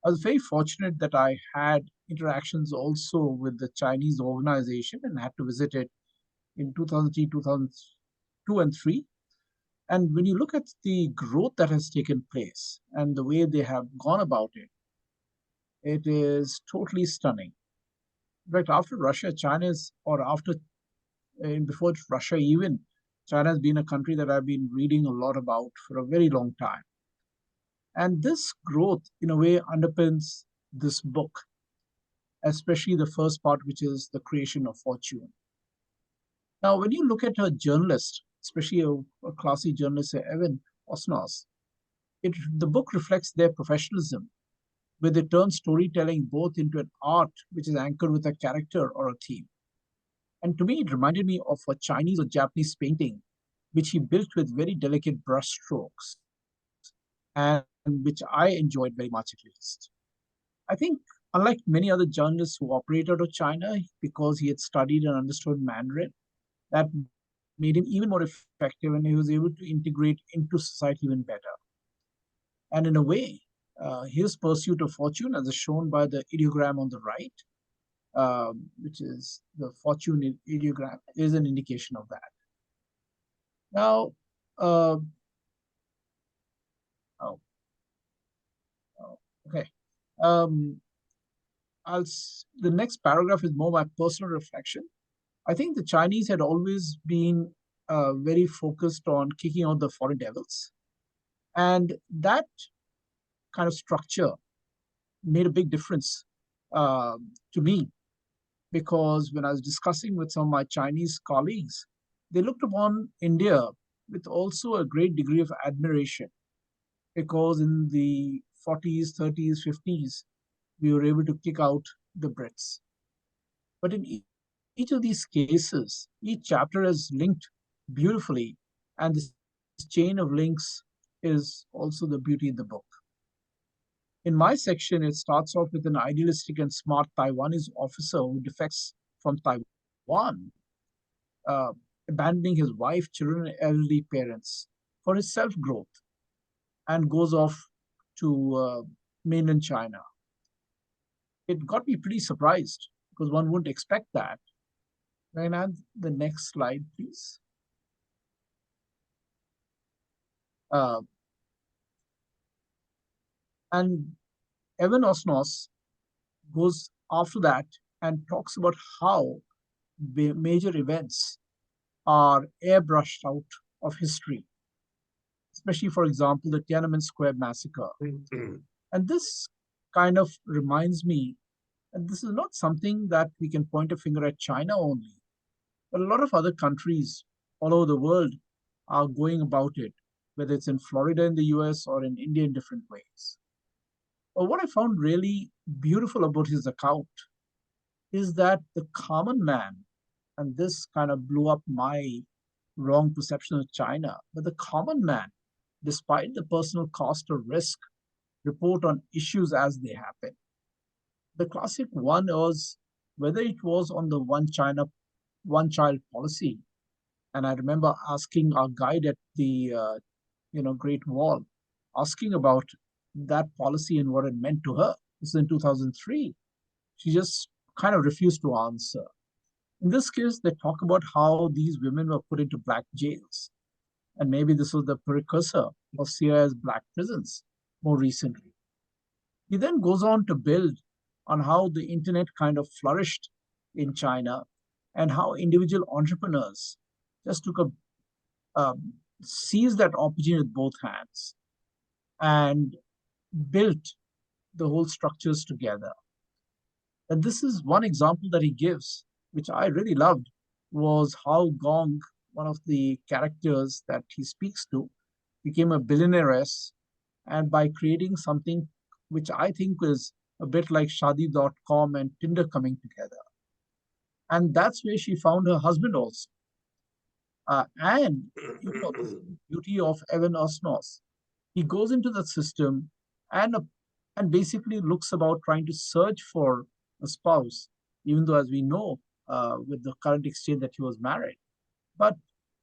I was very fortunate that I had interactions also with the Chinese organization and had to visit it in 2003, 2002 and 3. And when you look at the growth that has taken place and the way they have gone about it, it is totally stunning. In fact, after Russia, before Russia even, China has been a country that I've been reading a lot about for a very long time. And this growth, in a way, underpins this book, especially the first part, which is the creation of fortune. Now, when you look at a journalist, especially a classy journalist, Evan Osnos, the book reflects their professionalism, where they turn storytelling both into an art which is anchored with a character or a theme. And to me, it reminded me of a Chinese or Japanese painting, which he built with very delicate brush strokes, and which I enjoyed very much at least. I think, unlike many other journalists who operate out of China, because he had studied and understood Mandarin, that made him even more effective, and he was able to integrate into society even better. And in a way, his pursuit of fortune, as is shown by the ideogram on the right, which is the fortune ideogram, is an indication of that. Now, okay. The next paragraph is more my personal reflection. I think the Chinese had always been very focused on kicking out the foreign devils. And that kind of structure made a big difference to me, because when I was discussing with some of my Chinese colleagues, they looked upon India with also a great degree of admiration, because in the 40s, 30s, 50s, we were able to kick out the Brits. But in each of these cases, each chapter is linked beautifully, and this chain of links is also the beauty in the book. In my section, it starts off with an idealistic and smart Taiwanese officer who defects from Taiwan, abandoning his wife, children, and elderly parents for his self-growth, and goes off to mainland China. It got me pretty surprised, because one wouldn't expect that. Can I add the next slide, please? And Evan Osnos goes after that and talks about how major events are airbrushed out of history, especially, for example, the Tiananmen Square massacre. And this kind of reminds me, and this is not something that we can point a finger at China only, but a lot of other countries all over the world are going about it, whether it's in Florida in the US or in India in different ways. But what I found really beautiful about his account is that the common man, and this kind of blew up my wrong perception of China, but the common man, despite the personal cost or risk, report on issues as they happen. The classic one was whether it was on the one child policy. And I remember asking our guide at the Great Wall, asking about that policy and what it meant to her. This is in 2003. She just kind of refused to answer. In this case, they talk about how these women were put into black jails. And maybe this was the precursor of CIA's black prisons more recently. He then goes on to build on how the internet kind of flourished in China, and how individual entrepreneurs just seized that opportunity with both hands and built the whole structures together. And this is one example that he gives, which I really loved, was how Gong, one of the characters that he speaks to, became a billionairess, and by creating something which I think is a bit like Shadi.com and Tinder coming together. And that's where she found her husband also. And the beauty of Evan Osnos, he goes into the system and basically looks about trying to search for a spouse, even though, as we know, with the current exchange, that he was married. But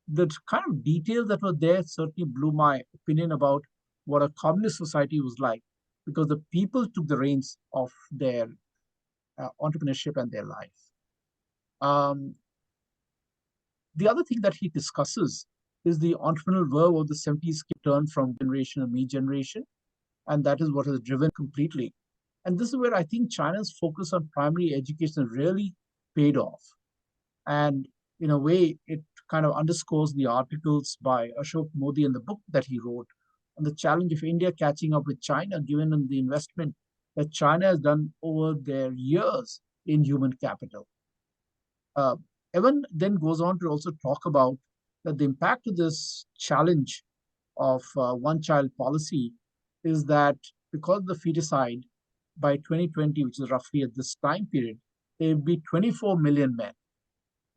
the kind of details that were there certainly blew my opinion about what a communist society was like, because the people took the reins of their entrepreneurship and their life. The other thing that he discusses is the entrepreneurial verb of the 70s turn from generation to me generation, and that is what has driven completely. And this is where I think China's focus on primary education really paid off. And in a way, it kind of underscores the articles by Ashok Modi in the book that he wrote on the challenge of India catching up with China, given the investment that China has done over their years in human capital. Evan then goes on to also talk about that the impact of this challenge of one-child policy is that because of the feticide, by 2020, which is roughly at this time period, there will be 24 million men.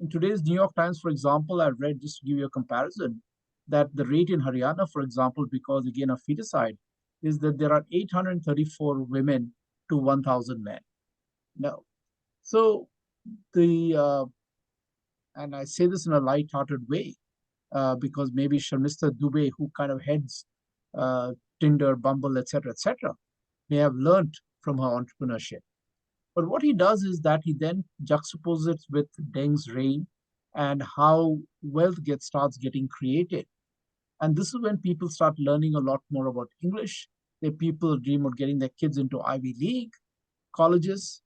In today's New York Times, for example, I've read, just to give you a comparison, that the rate in Haryana, for example, because again of feticide, is that there are 834 women to 1,000 men. No. So and I say this in a light-hearted way, because maybe Sharmista Dubey, who kind of heads Tinder, Bumble, etc., may have learned from her entrepreneurship. But what he does is that he then juxtaposes it with Deng's reign and how wealth starts getting created. And this is when people start learning a lot more about English. People dream of getting their kids into Ivy League colleges.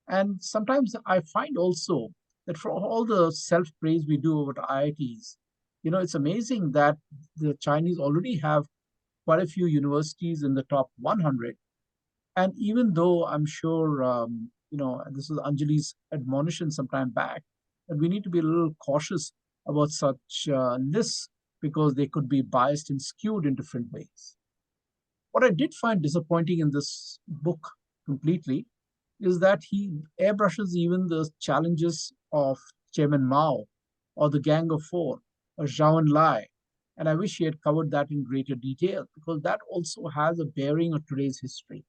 And sometimes I find also that for all the self-praise we do over IITs, it's amazing that the Chinese already have quite a few universities in the top 100. And even though I'm sure, this is Anjali's admonition some time back, that we need to be a little cautious about such lists because they could be biased and skewed in different ways. What I did find disappointing in this book completely is that he airbrushes even the challenges of Chairman Mao or the Gang of Four or Zhou Enlai. And I wish he had covered that in greater detail because that also has a bearing on today's history.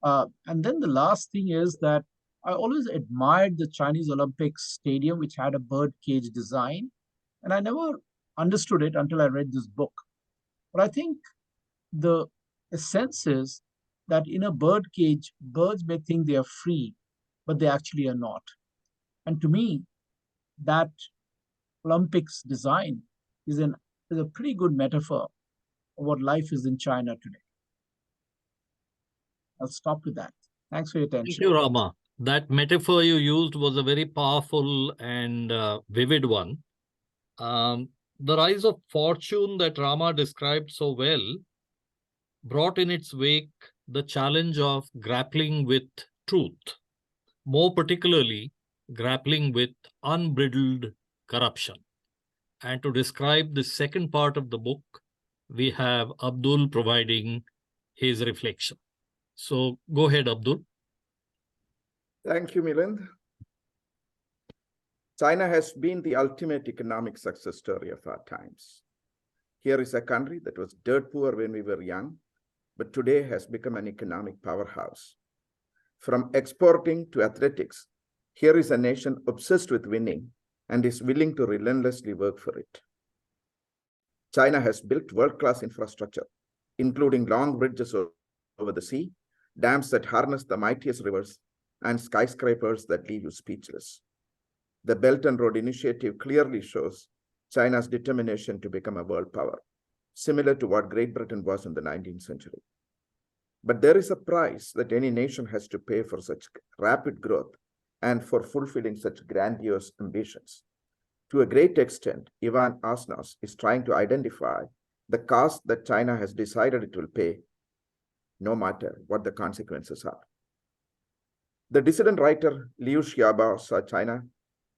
And then the last thing is that I always admired the Chinese Olympics stadium, which had a bird cage design. And I never understood it until I read this book. But I think the essence is that in a bird cage, birds may think they are free, but they actually are not. And to me, that Olympics design is a pretty good metaphor of what life is in China today. I'll stop with that. Thanks for your attention. Thank you, Rama. That metaphor you used was a very powerful and vivid one. The rise of fortune that Rama described so well brought in its wake the challenge of grappling with truth, more particularly grappling with unbridled corruption. And to describe the second part of the book, we have Abdul providing his reflection. So go ahead, Abdul. Thank you, Milind. China has been the ultimate economic success story of our times. Here is a country that was dirt poor when we were young, but today has become an economic powerhouse. From exporting to athletics, here is a nation obsessed with winning and is willing to relentlessly work for it. China has built world-class infrastructure, including long bridges over the sea, dams that harness the mightiest rivers, and skyscrapers that leave you speechless. The Belt and Road Initiative clearly shows China's determination to become a world power, similar to what Great Britain was in the 19th century. But there is a price that any nation has to pay for such rapid growth and for fulfilling such grandiose ambitions. To a great extent, Ivan Osnos is trying to identify the cost that China has decided it will pay, no matter what the consequences are. The dissident writer Liu Xiaobo saw China,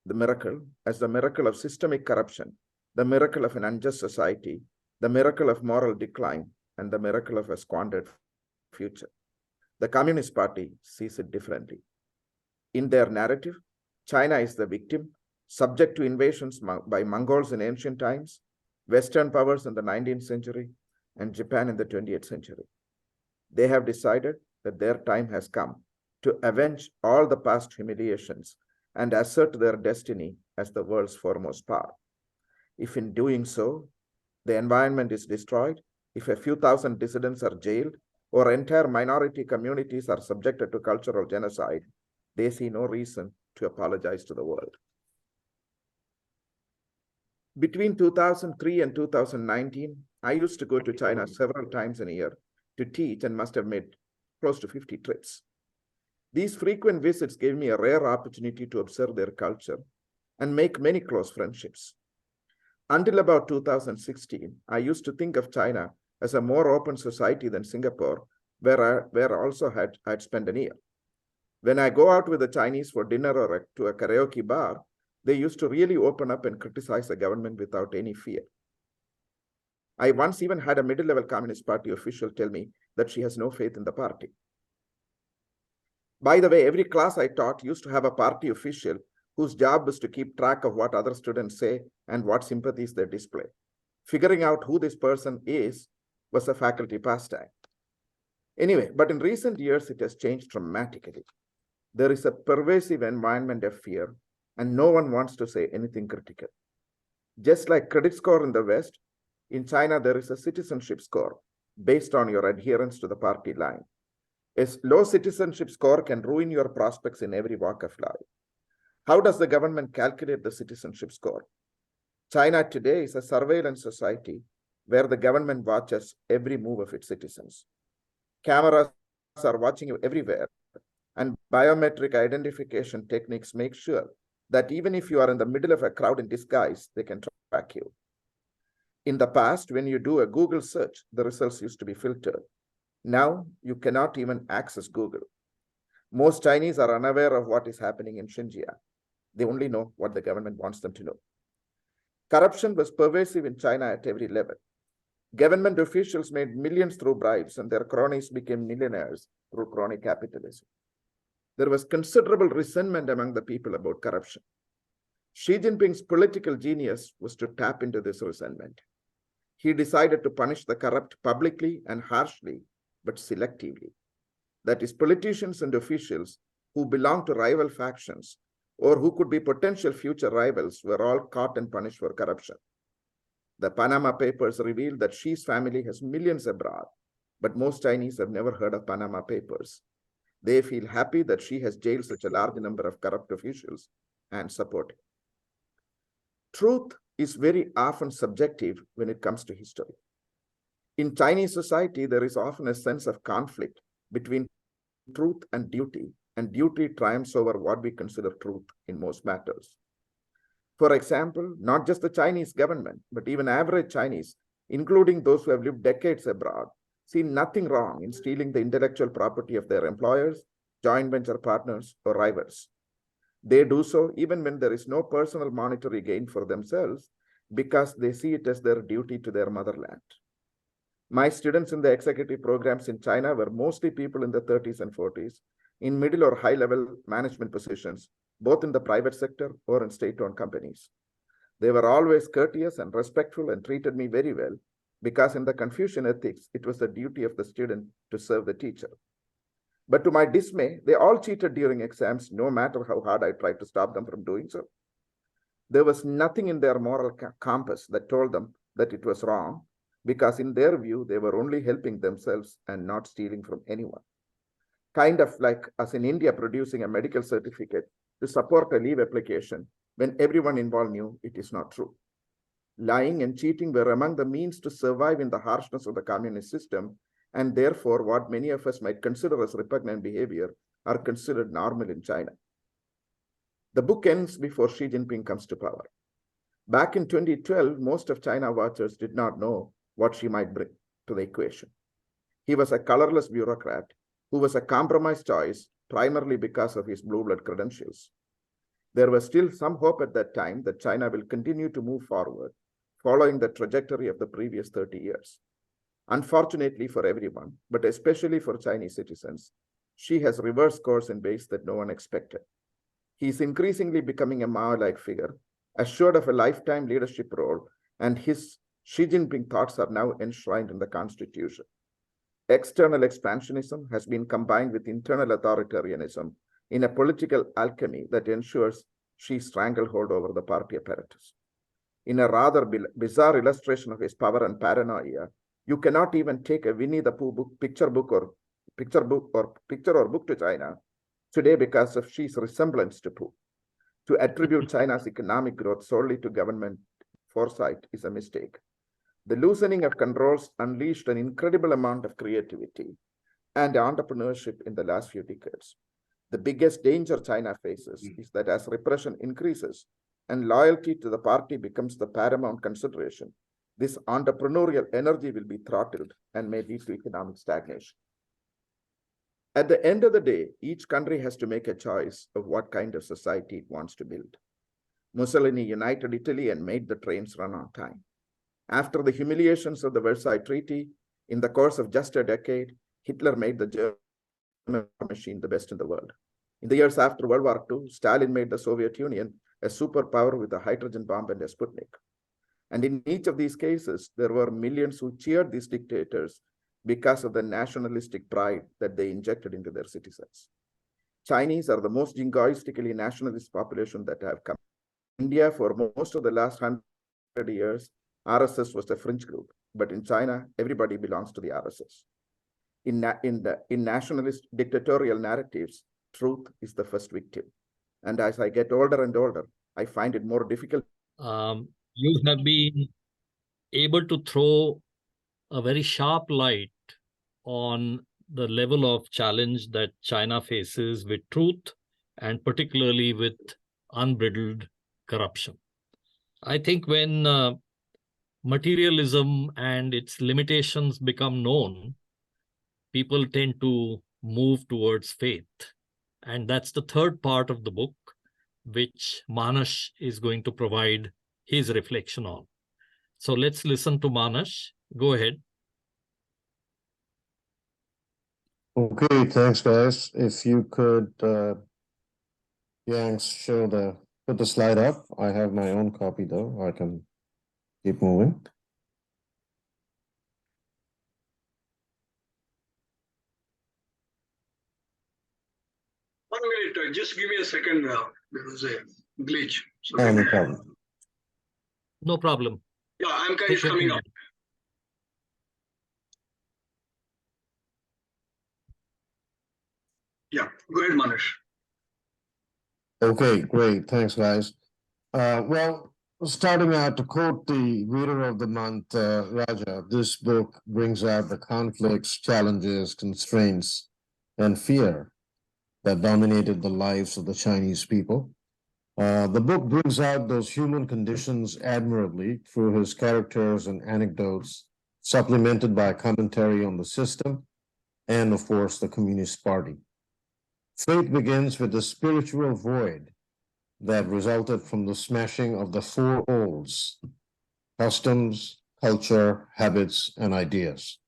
the miracle, as the miracle of systemic corruption, the miracle of an unjust society, the miracle of moral decline, and the miracle of a squandered future. The Communist Party sees it differently. In their narrative, China is the victim, subject to invasions by Mongols in ancient times, Western powers in the 19th century, and Japan in the 20th century. They have decided that their time has come to avenge all the past humiliations and assert their destiny as the world's foremost power. If in doing so, the environment is destroyed, if a few thousand dissidents are jailed, or entire minority communities are subjected to cultural genocide, they see no reason to apologize to the world. Between 2003 and 2019, I used to go to China several times in a year to teach and must have made close to 50 trips. These frequent visits gave me a rare opportunity to observe their culture and make many close friendships. Until about 2016, I used to think of China as a more open society than Singapore, where I also had spent a year. When I go out with the Chinese for dinner or to a karaoke bar, they used to really open up and criticize the government without any fear. I once even had a middle-level Communist Party official tell me that she has no faith in the party. By the way, every class I taught used to have a party official whose job was to keep track of what other students say and what sympathies they display. Figuring out who this person is was a faculty pastime. Anyway, but in recent years, it has changed dramatically. There is a pervasive environment of fear, and no one wants to say anything critical. Just like credit score in the West, in China, there is a citizenship score based on your adherence to the party line. A low citizenship score can ruin your prospects in every walk of life. How does the government calculate the citizenship score? China today is a surveillance society where the government watches every move of its citizens. Cameras are watching you everywhere, and biometric identification techniques make sure that even if you are in the middle of a crowd in disguise, they can track you. In the past, when you do a Google search, the results used to be filtered. Now, you cannot even access Google. Most Chinese are unaware of what is happening in Xinjiang. They only know what the government wants them to know. Corruption was pervasive in China at every level. Government officials made millions through bribes, and their cronies became millionaires through crony capitalism. There was considerable resentment among the people about corruption. Xi Jinping's political genius was to tap into this resentment. He decided to punish the corrupt publicly and harshly, but selectively. That is, politicians and officials who belong to rival factions or who could be potential future rivals were all caught and punished for corruption. The Panama Papers revealed that Xi's family has millions abroad, but most Chinese have never heard of Panama Papers. They feel happy that Xi has jailed such a large number of corrupt officials and support him. Truth is very often subjective when it comes to history. In Chinese society, there is often a sense of conflict between truth and duty triumphs over what we consider truth in most matters. For example, not just the Chinese government, but even average Chinese, including those who have lived decades abroad, see nothing wrong in stealing the intellectual property of their employers, joint venture partners, or rivals. They do so even when there is no personal monetary gain for themselves, because they see it as their duty to their motherland. My students in the executive programs in China were mostly people in the 30s and 40s, in middle or high-level management positions, both in the private sector or in state-owned companies. They were always courteous and respectful and treated me very well, because in the Confucian ethics, it was the duty of the student to serve the teacher. But to my dismay, they all cheated during exams, no matter how hard I tried to stop them from doing so. There was nothing in their moral compass that told them that it was wrong, because in their view, they were only helping themselves and not stealing from anyone. Kind of like us in India producing a medical certificate to support a leave application when everyone involved knew it is not true. Lying and cheating were among the means to survive in the harshness of the communist system, and therefore what many of us might consider as repugnant behavior are considered normal in China. The book ends before Xi Jinping comes to power. Back in 2012, most of China watchers did not know what Xi might bring to the equation. He was a colorless bureaucrat who was a compromise choice primarily because of his blue blood credentials. There was still some hope at that time that China will continue to move forward, following the trajectory of the previous 30 years. Unfortunately for everyone, but especially for Chinese citizens, Xi has reversed course in ways that no one expected. He is increasingly becoming a Mao-like figure, assured of a lifetime leadership role, and his Xi Jinping thoughts are now enshrined in the constitution. External expansionism has been combined with internal authoritarianism in a political alchemy that ensures Xi's stranglehold over the party apparatus. In a rather bizarre illustration of his power and paranoia, you cannot even take a Winnie the Pooh book, picture or book to China today because of Xi's resemblance to Pooh. To attribute China's economic growth solely to government foresight is a mistake. The loosening of controls unleashed an incredible amount of creativity and entrepreneurship in the last few decades. The biggest danger China faces is that as repression increases and loyalty to the party becomes the paramount consideration, this entrepreneurial energy will be throttled and may lead to economic stagnation. At the end of the day, each country has to make a choice of what kind of society it wants to build. Mussolini united Italy and made the trains run on time. After the humiliations of the Versailles Treaty, in the course of just a decade, Hitler made the machine, the best in the world. In the years after World War II, Stalin made the Soviet Union a superpower with a hydrogen bomb and a Sputnik. And in each of these cases, there were millions who cheered these dictators because of the nationalistic pride that they injected into their citizens. Chinese are the most jingoistically nationalist population that have come. India, for most of the last 100 years, RSS was a fringe group, but in China, everybody belongs to the RSS. In nationalist dictatorial narratives, truth is the first victim. And as I get older and older, I find it more difficult. You have been able to throw a very sharp light on the level of challenge that China faces with truth and particularly with unbridled corruption. I think when materialism and its limitations become known, people tend to move towards faith. And that's the third part of the book, which Manas is going to provide his reflection on. So let's listen to Manas. Go ahead. Okay, thanks guys. If you could, Yanks, put the slide up. I have my own copy though. I can keep moving. One minute, just give me a second. There was a glitch. So No problem. No problem. yeah, I'm kind Take of your coming time. up. Yeah, go ahead, Manas. Okay, great. Thanks, guys. Well, starting out to quote the reader of the month, Raja, this book brings out the conflicts, challenges, constraints, and fear that dominated the lives of the Chinese people. The book brings out those human conditions admirably through his characters and anecdotes, supplemented by commentary on the system and, of course, the Communist Party. Fate begins with the spiritual void that resulted from the smashing of the four olds: customs, culture, habits, and ideas.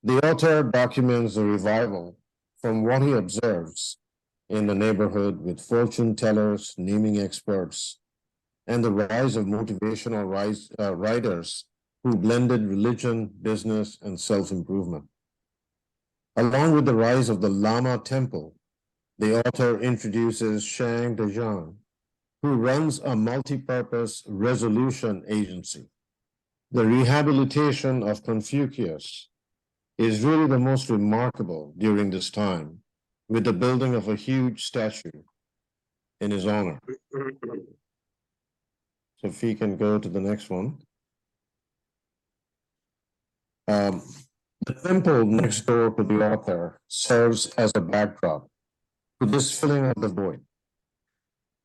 The author documents the revival from what he observes in the neighborhood with fortune tellers, naming experts, and the rise of motivational writers who blended religion, business, and self-improvement. Along with the rise of the Lama Temple, the author introduces Shang Dezhang, who runs a multi-purpose resolution agency. The rehabilitation of Confucius is really the most remarkable during this time, with the building of a huge statue in his honor. So if we can go to the next one. The temple next door to the author serves as a backdrop to this filling of the void,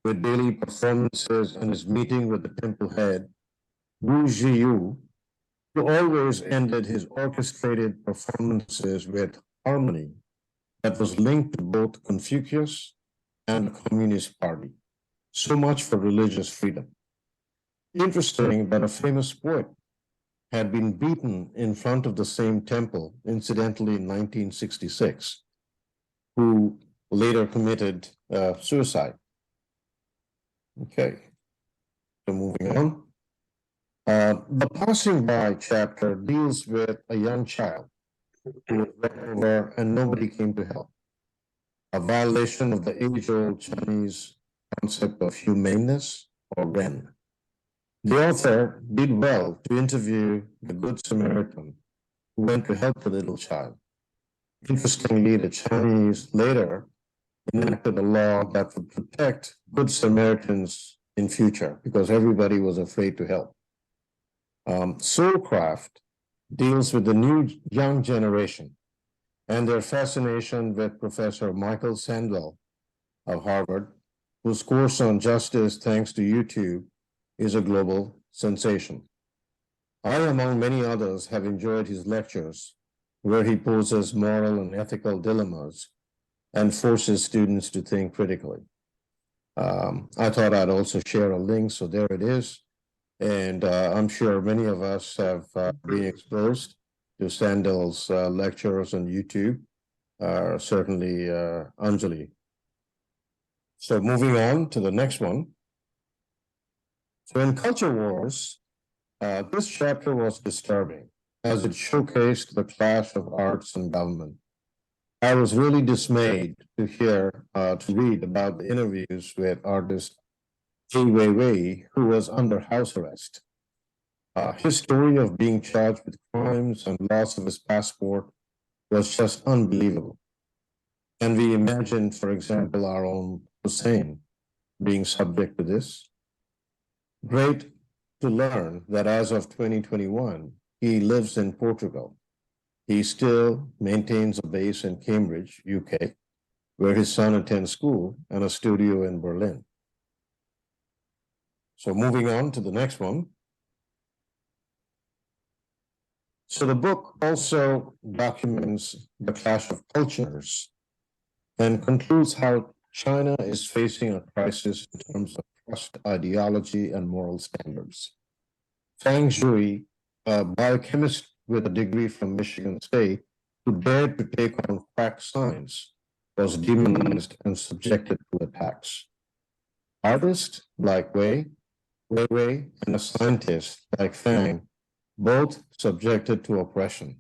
with daily performances and his meeting with the temple head, Wu Zhiyu, who always ended his orchestrated performances with harmony that was linked to both Confucius and the Communist Party. So much for religious freedom. Interesting that a famous poet had been beaten in front of the same temple, incidentally in 1966, who later committed suicide. Okay, so moving on. The Passing By chapter deals with a young child who was run over and nobody came to help. A violation of the age-old Chinese concept of humaneness or Ren. The author did well to interview the Good Samaritan who went to help the little child. Interestingly, the Chinese later enacted a law that would protect Good Samaritans in future because everybody was afraid to help. Soulcraft deals with the new young generation and their fascination with Professor Michael Sandel of Harvard, whose course on justice, thanks to YouTube, is a global sensation. I, among many others, have enjoyed his lectures where he poses moral and ethical dilemmas and forces students to think critically. I thought I'd also share a link, so there it is. And I'm sure many of us have been exposed to Sandel's lectures on YouTube. certainly Anjali. So moving on to the next one. So in Culture Wars, this chapter was disturbing as it showcased the clash of arts and government. I was really dismayed to read about the interviews with artist Ai Weiwei, who was under house arrest. His story of being charged with crimes and loss of his passport was just unbelievable. Can we imagine, for example, our own Hussein being subject to this? Great to learn that as of 2021, he lives in Portugal. He still maintains a base in Cambridge, UK, where his son attends school, and a studio in Berlin. So moving on to the next one. So the book also documents the clash of cultures and concludes how China is facing a crisis in terms of trust, ideology, and moral standards. Fang Zhui, a biochemist with a degree from Michigan State, who dared to take on crack science, was demonized and subjected to attacks. Artists like Weiwei, and a scientist like Fang, both subjected to oppression.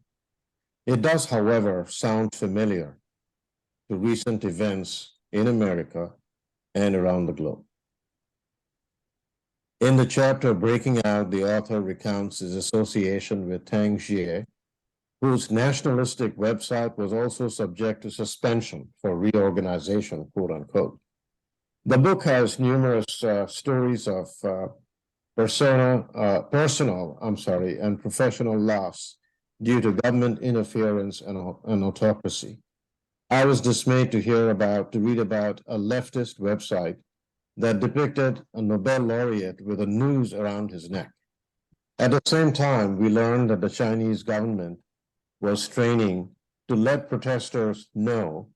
It does, however, sound familiar to recent events in America and around the globe. In the chapter Breaking Out, the author recounts his association with Tang Jie, whose nationalistic website was also subject to suspension for reorganization, quote unquote. The book has numerous stories of personal and professional loss due to government interference and autocracy. I was dismayed to read about a leftist website that depicted a Nobel laureate with a noose around his neck. At the same time, we learned that the Chinese government was straining to let protesters know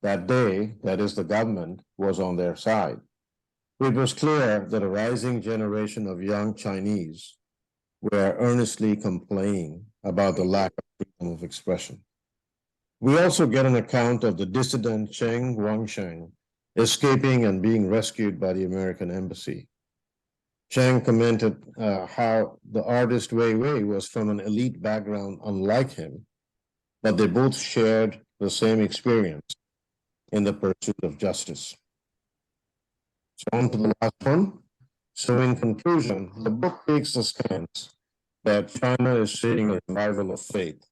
that they, that is the government, was on their side. It was clear that a rising generation of young Chinese were earnestly complaining about the lack of freedom of expression. We also get an account of the dissident Cheng Guangsheng escaping and being rescued by the American embassy. Cheng commented how the artist Weiwei was from an elite background unlike him, but they both shared the same experience in the pursuit of justice. So on to the last one. So in conclusion, the book takes a stance that China is seeing a revival of faith.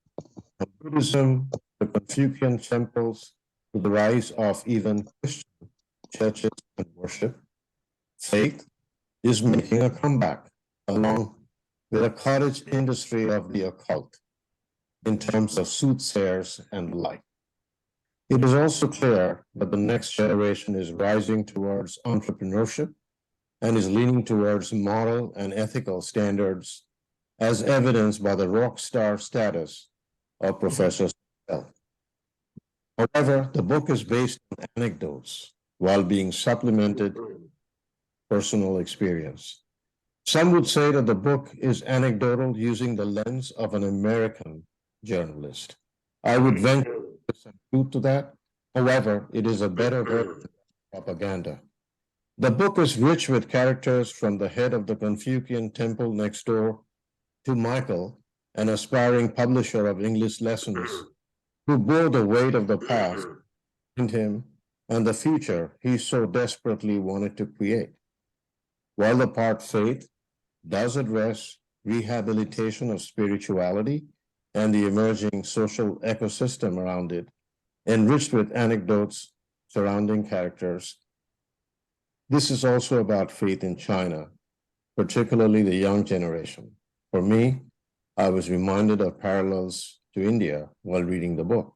From Buddhism, the Confucian temples, to the rise of even Christian churches and worship, faith is making a comeback along with a cottage industry of the occult in terms of soothsayers and the like. It is also clear that the next generation is rising towards entrepreneurship and is leaning towards moral and ethical standards, as evidenced by the rock star status of Professor Sell. However, the book is based on anecdotes while being supplemented with personal experience. Some would say that the book is anecdotal using the lens of an American journalist. I would venture some truth to that. However, it is a better version of propaganda. The book is rich with characters from the head of the Confucian temple next door to Michael, an aspiring publisher of English lessons, who bore the weight of the past in him and the future he so desperately wanted to create. While the part Faith does address rehabilitation of spirituality and the emerging social ecosystem around it, enriched with anecdotes surrounding characters, this is also about faith in China, particularly the young generation. For me, I was reminded of parallels to India while reading the book.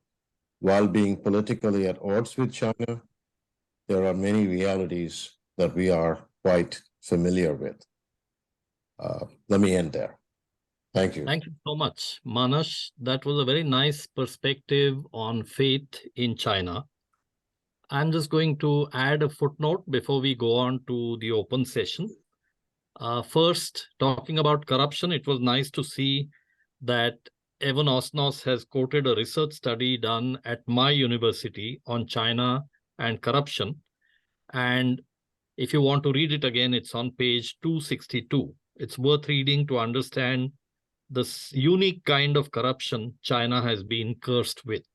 While being politically at odds with China, there are many realities that we are quite familiar with. Let me end there. Thank you. Thank you so much, Manas. That was a very nice perspective on faith in China. I'm just going to add a footnote before we go on to the open session. First, talking about corruption, it was nice to see that Evan Osnos has quoted a research study done at my university on China and corruption. And if you want to read it again, it's on page 262. It's worth reading to understand this unique kind of corruption China has been cursed with.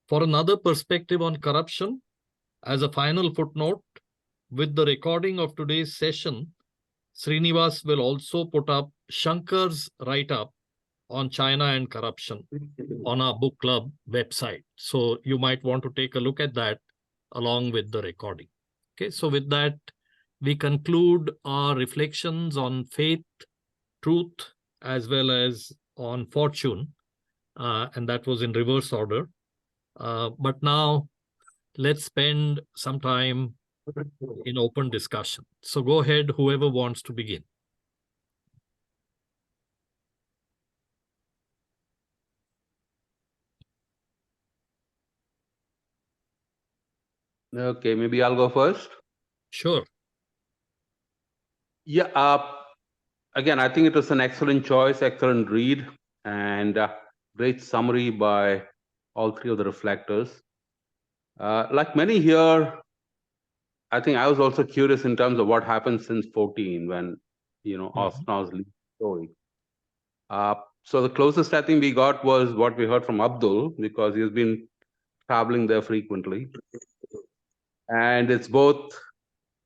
For another perspective on corruption, as a final footnote, with the recording of today's session, Srinivas will also put up Shankar's write-up on China and corruption on our book club website. So you might want to take a look at that along with the recording. Okay, so with that, we conclude our reflections on faith, truth, as well as on fortune. And that was in reverse order. But now let's spend some time in open discussion. So go ahead, whoever wants to begin. Okay, maybe I'll go first. Sure. Yeah, again, I think it was an excellent choice, excellent read, and great summary by all three of the reflectors. Like many here, I think I was also curious in terms of what happened since 14 when, Osnos lead story. So the closest I think we got was what we heard from Abdul, because he's been traveling there frequently. And it's both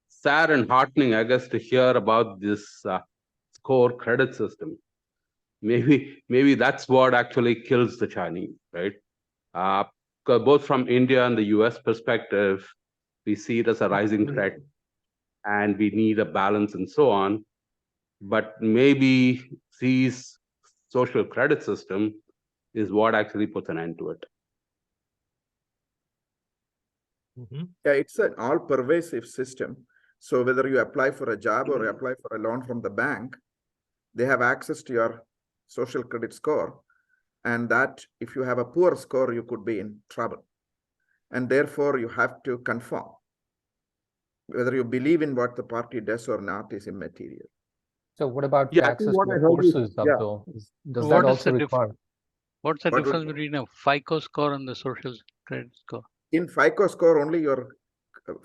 sad and heartening, I guess, to hear about this score credit system. Maybe that's what actually kills the Chinese, right? Both from India and the US perspective, we see it as a rising threat and we need a balance and so on. But maybe Xi's social credit system is what actually puts an end to it. Yeah, it's an all-pervasive system. So whether you apply for a job or apply for a loan from the bank, they have access to your social credit score. And that if you have a poor score, you could be in trouble. And therefore, you have to conform. Whether you believe in what the party does or not is immaterial. So what about Yeah, I access think to what I the heard is- courses, yeah. Abdul? Does What that is also the require? What's the What would- difference between a FICO score and the social credit score? In FICO score, only your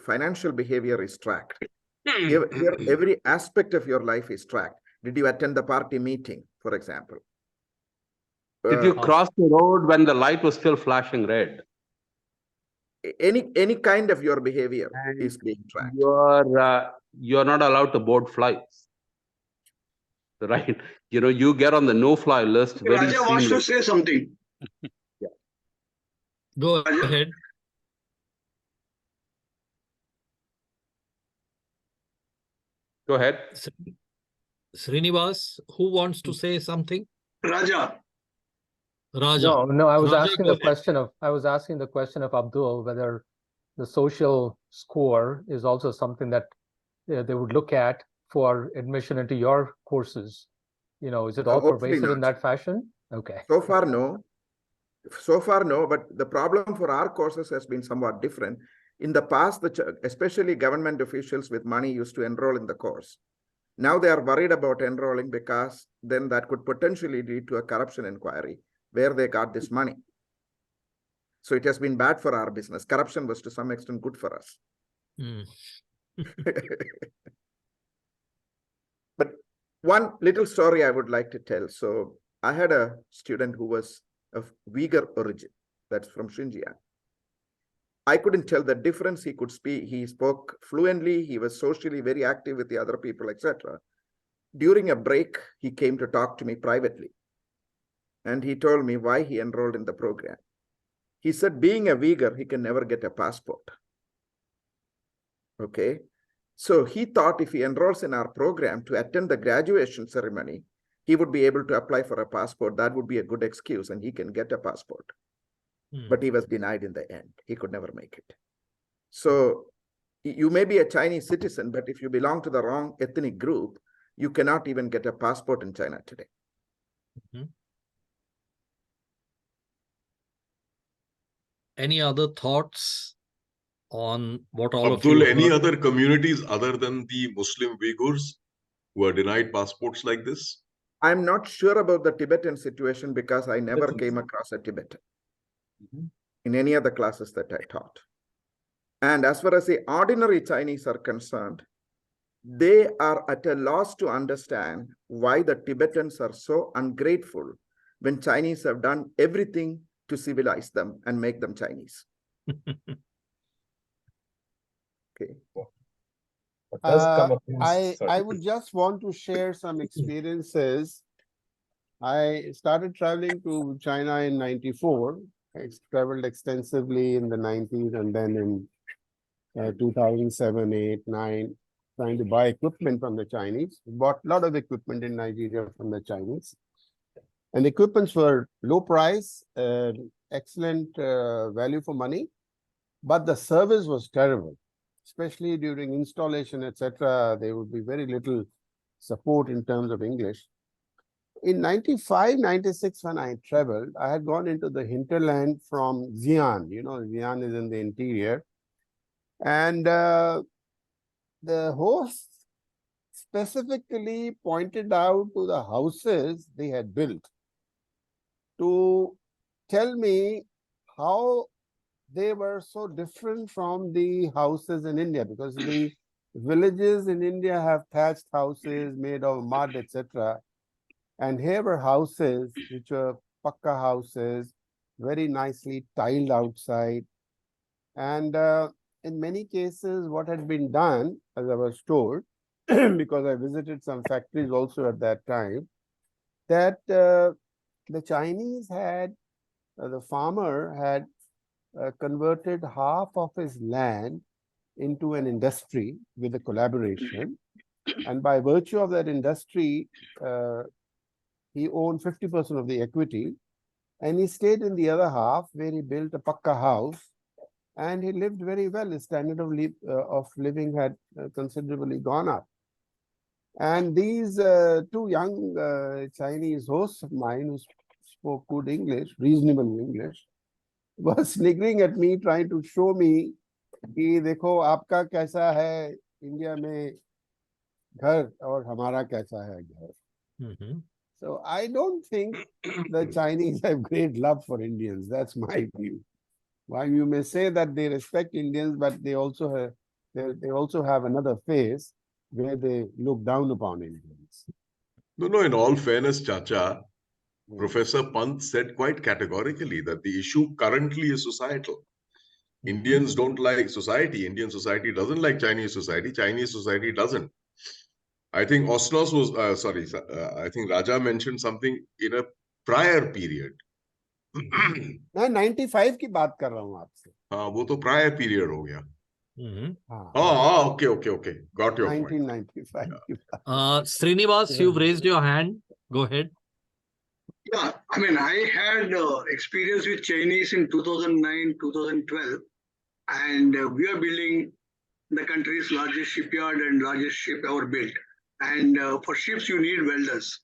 financial behavior is tracked. Here, every aspect of your life is tracked. Did you attend the party meeting, for example? Did you cross the road when the light was still flashing red? Any kind of your behavior is being tracked. You're not allowed to board flights, right? You get on the no-fly list very Raja wants to seamlessly. say something. Go ahead. Go ahead. Srinivas, who wants to say something? Raja. Raja. No, I was Raja, asking go the question of Abdul whether the social score is also something that they would look at for admission into your courses. Is it all Hopefully pervasive in not. that fashion? Okay. So far, no. But the problem for our courses has been somewhat different. In the past, especially government officials with money used to enroll in the course. Now they are worried about enrolling because then that could potentially lead to a corruption inquiry where they got this money. So it has been bad for our business. Corruption was to some extent good for us. But one little story I would like to tell. So I had a student who was of Uyghur origin, that's from Xinjiang. I couldn't tell the difference. He could speak, he spoke fluently, he was socially very active with the other people, etc. During a break, he came to talk to me privately. And he told me why he enrolled in the program. He said, being a Uyghur, he can never get a passport. Okay. So he thought if he enrolls in our program to attend the graduation ceremony, he would be able to apply for a passport. That would be a good excuse and he can get a passport. But he was denied in the end. He could never make it. So you may be a Chinese citizen, but if you belong to the wrong ethnic group, you cannot even get a passport in China today. Any other thoughts on what all Abdul, of you any heard? other communities other than the Muslim Uyghurs who are denied passports like this? I'm not sure about the Tibetan situation because I never came across a Tibetan in any of the classes that I taught. And as far as the ordinary Chinese are concerned, they are at a loss to understand why the Tibetans are so ungrateful when Chinese have done everything to civilize them and make them Chinese. Okay. I would just want to share some experiences. I started traveling to China in '94. I traveled extensively in the '90s and then in 2007, 8, 9, trying to buy equipment from the Chinese. Bought a lot of equipment in Nigeria from the Chinese. And the equipments were low price, excellent value for money, but the service was terrible, especially during installation, etc. There would be very little support in terms of English. In 95, 96, when I traveled, I had gone into the hinterland from Xi'an. You know, Xi'an is in the interior. And the host specifically pointed out to the houses they had built to tell me how they were so different from the houses in India, because the villages in India have thatched houses made of mud, etc. And here were houses which were pakka houses, very nicely tiled outside. And in many cases, what had been done, as I was told, because I visited some factories also at that time, that the Chinese had, the farmer had converted half of his land into an industry with a collaboration. And by virtue of that industry, he owned 50% of the equity. And he stayed in the other half where he built a pakka house. And he lived very well. His standard of living had considerably gone up. And these two young Chinese hosts of mine who spoke good English, reasonable English, were sniggering at me, trying to show me कि देखो आपका कैसा है India में घर और हमारा कैसा है घर. So I don't think the Chinese have great love for Indians. That's my view. While you may say that they respect Indians, but they also have another face where they look down upon Indians. No, in all fairness, Chacha, Professor Pant said quite categorically that the issue currently is societal. Indians don't like society. Indian society doesn't like Chinese society. Chinese society doesn't. I think Osnos was, I think Raja mentioned something in a prior period. मैं 95 की बात कर रहा हूँ आपसे. हाँ, वो तो prior period हो गया. Okay. Got your 1995. point. Srinivas, you've raised your hand. Go ahead. Yeah, I mean, I had experience with Chinese in 2009, 2012, and we are building the country's largest shipyard and largest ship ever built. And for ships, you need welders.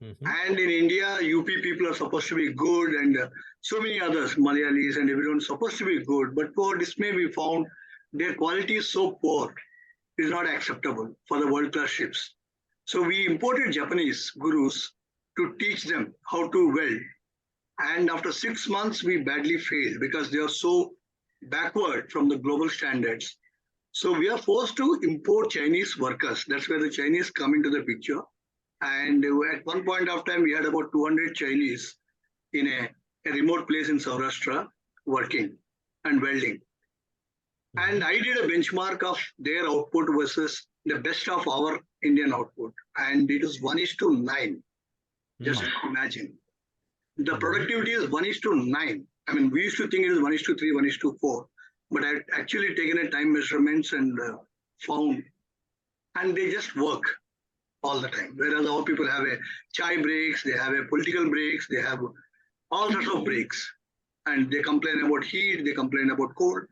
And in India, UP people are supposed to be good, and so many others, Malayalis and everyone supposed to be good. But to our dismay, we found their quality is so poor, it is not acceptable for the world-class ships. So we imported Japanese gurus to teach them how to weld. And after 6 months, we badly failed because they are so backward from the global standards. So we are forced to import Chinese workers. That's where the Chinese come into the picture. And at one point of time, we had about 200 Chinese in a remote place in Saurashtra working and welding. And I did a benchmark of their output versus the best of our Indian output. And it is 1:9. Just imagine. The productivity is 1:9. I mean, we used to think it is 1:3, 1:4. But I've actually taken a time measurements and found, and they just work all the time. Whereas our people have a chai breaks, they have a political breaks, they have all sorts of breaks. And they complain about heat, they complain about cold.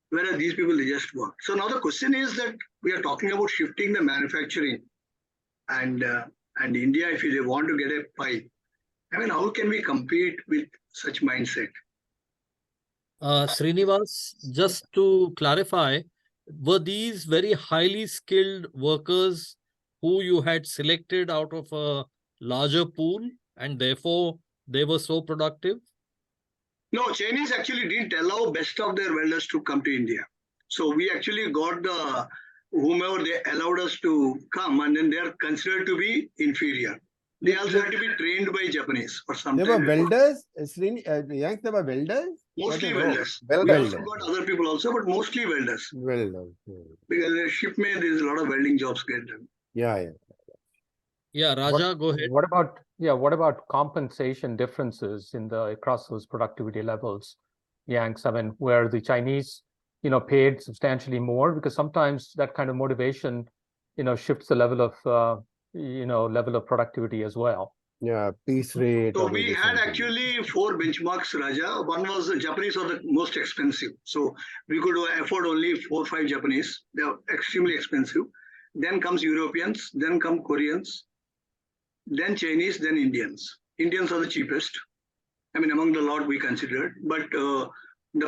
Whereas these people, they just work. So now the question is that we are talking about shifting the manufacturing. And India, if they want to get a pie, I mean, how can we compete with such mindset? Srinivas, just to clarify, were these very highly skilled workers who you had selected out of a larger pool and therefore they were so productive? No, Chinese actually didn't allow best of their welders to come to India. So we actually got the whomever they allowed us to come, and then they are considered to be inferior. They also had to be trained by Japanese for some They were time. welders, Yank, they were welders? Mostly What they were? welders. We Welders. also got other people also, but mostly welders. Welders. Because the shipment, there's a lot of welding jobs get done. Yeah. Yeah, Raja, go ahead. What about compensation differences across those productivity levels, Yanks? I mean, where the Chinese, paid substantially more, because sometimes that kind of motivation, shifts the level of productivity as well. Yeah, piece rate. So or we maybe had something. actually 4 benchmarks, Raja. One was the Japanese were the most expensive. So we could afford only 4 or 5 Japanese. They are extremely expensive. Then comes Europeans, then come Koreans, then Chinese, then Indians. Indians are the cheapest. I mean, among the lot we considered, but the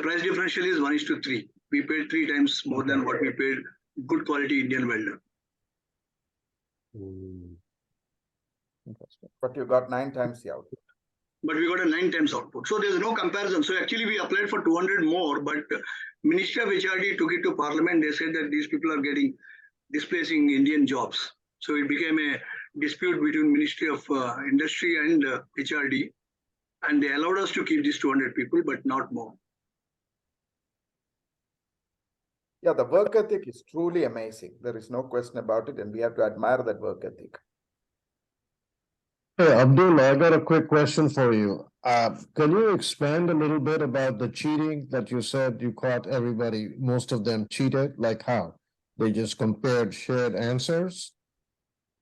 price differential is 1:3. We paid 3 times more than what we paid good quality Indian welder. But you got 9 times the output. But we got a 9 times output. So there's no comparison. So actually we applied for 200 more, but Ministry of HRD took it to Parliament. They said that these people are displacing Indian jobs. So it became a dispute between Ministry of Industry and HRD. And they allowed us to keep these 200 people, but not more. Yeah, the work ethic is truly amazing. There is no question about it, and we have to admire that work ethic. Hey, Abdul, I got a quick question for you. Can you expand a little bit about the cheating that you said you caught everybody, most of them cheated? Like how? They just compared shared answers?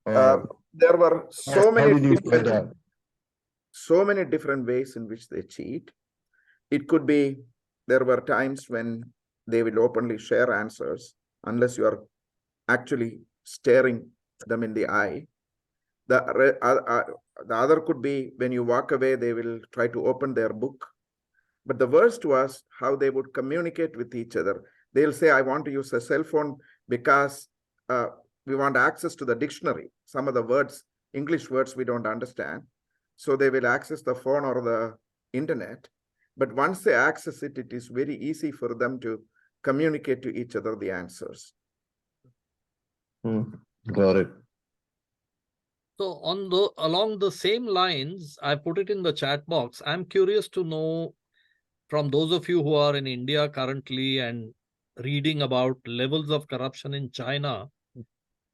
There were so many different ways in which they cheat. It could be there were times when they will openly share answers unless you are actually staring them in the eye. The other could be when you walk away, they will try to open their book. But the worst was how they would communicate with each other. They'll say, I want to use a cell phone because we want access to the dictionary. Some of the words, English words, we don't understand. So they will access the phone or the internet. But once they access it, it is very easy for them to communicate to each other the answers. Got it. So along the same lines, I put it in the chat box. I'm curious to know from those of you who are in India currently and reading about levels of corruption in China,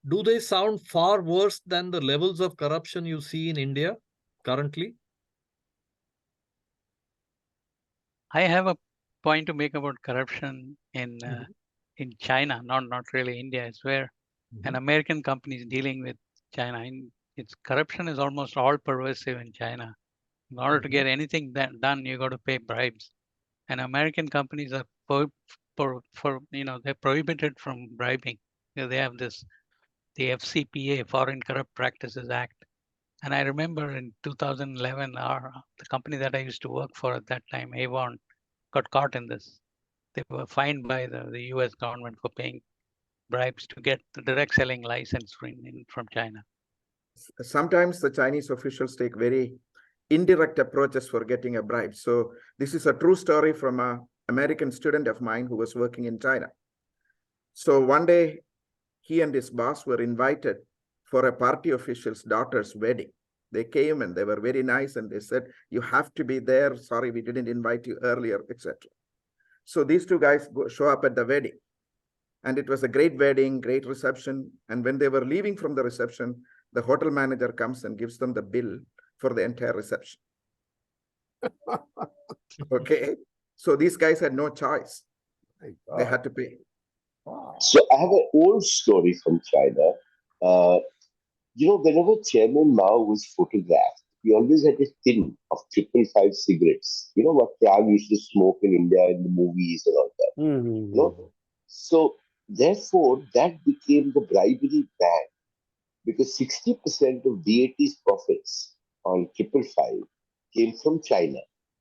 do they sound far worse than the levels of corruption you see in India currently? I have a point to make about corruption in China, not really India. It's where an American company is dealing with China. Its corruption is almost all pervasive in China. In order to get anything done, you got to pay bribes. And American companies are they're prohibited from bribing. They have the FCPA, Foreign Corrupt Practices Act. And I remember in 2011, the company that I used to work for at that time, Avon, got caught in this. They were fined by the US government for paying bribes to get the direct selling license from China. Sometimes the Chinese officials take very indirect approaches for getting a bribe. So this is a true story from an American student of mine who was working in China. So one day, he and his boss were invited for a party official's daughter's wedding. They came and they were very nice and they said, you have to be there. Sorry, we didn't invite you earlier, etc. So these two guys show up at the wedding. And it was a great wedding, great reception. And when they were leaving from the reception, the hotel manager comes and gives them the bill for the entire reception. Okay. So these guys had no choice. They had to pay. So I have an old story from China. Whenever Chairman Mao was photographed, he always had a tin of 555 cigarettes. You know what Prag used to smoke in India in the movies and all that. So therefore, that became the bribery ban, because 60% of DAT's profits on 555 came from China,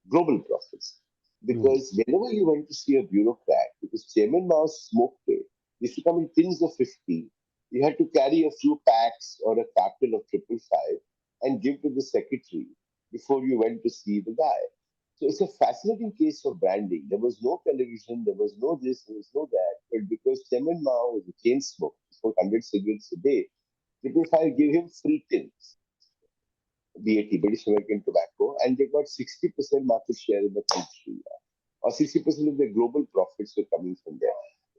global profits. Because whenever you went to see a bureaucrat, because Chairman Mao smoked it, used to come in tins of 50, you had to carry a few packs or a carton of 555, and give to the secretary before you went to see the guy. So it's a fascinating case for branding. There was no television, there was no this, there was no that. But because Chairman Mao was a chain smoker, smoked 100 cigarettes a day, British I give him free tins, BAT, British American Tobacco, and they got 60% market share in the country. Or 60% of their global profits were coming from there.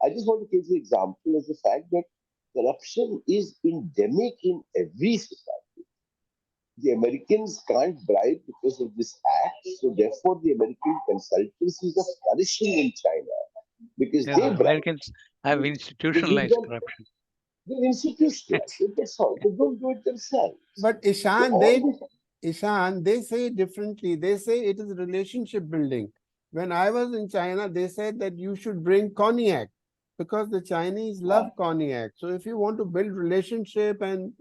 I just want to give the example as the fact that corruption is endemic in every society. The Americans can't bribe because of this act, so therefore the American consultancies are flourishing in China because Yeah, they the bribe. Americans have They give institutionalized them, corruption. they're institutionalized. That's all. They don't do it themselves. But So Ishan, all this, they say it differently. They say it is relationship building. When I was in China, they said that you should bring cognac because the Chinese love cognac. So if you want to build relationship and,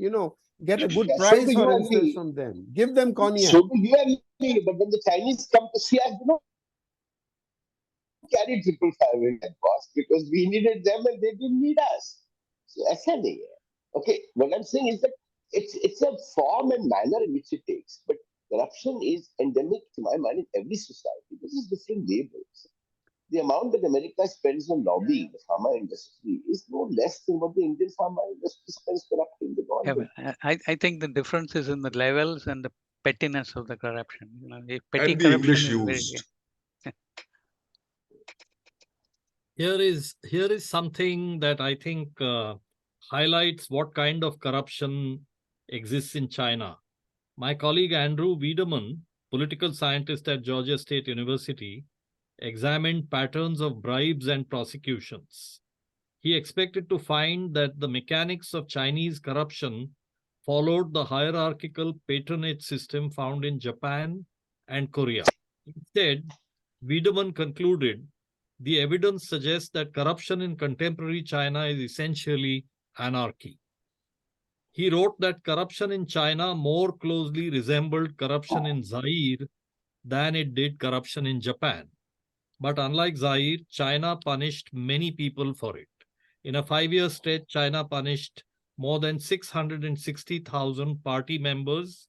get a good yeah, so price, do you for and instance, me. from them, give them cognac. So do you and me. But when the Chinese come to see us, carry 555 in that cost because we needed them and they didn't need us. So ऐसा नहीं है. Okay, what I'm saying is that it's a form and manner in which it takes, but corruption is endemic to my mind in every society. This is different labels. The amount that America spends on lobbying the pharma industry is no less than what the Indian pharma industry spends corrupting the Yeah, government. but I think the difference is in the levels and the pettiness of the corruption. The petty And the corruption English is very. used. Here is something that I think highlights what kind of corruption exists in China. My colleague Andrew Wiedemann, political scientist at Georgia State University, examined patterns of bribes and prosecutions. He expected to find that the mechanics of Chinese corruption followed the hierarchical patronage system found in Japan and Korea. Instead, Wiedemann concluded the evidence suggests that corruption in contemporary China is essentially anarchy. He wrote that corruption in China more closely resembled corruption in Zaire than it did corruption in Japan. But unlike Zaire, China punished many people for it. In a 5-year stretch, China punished more than 660,000 party members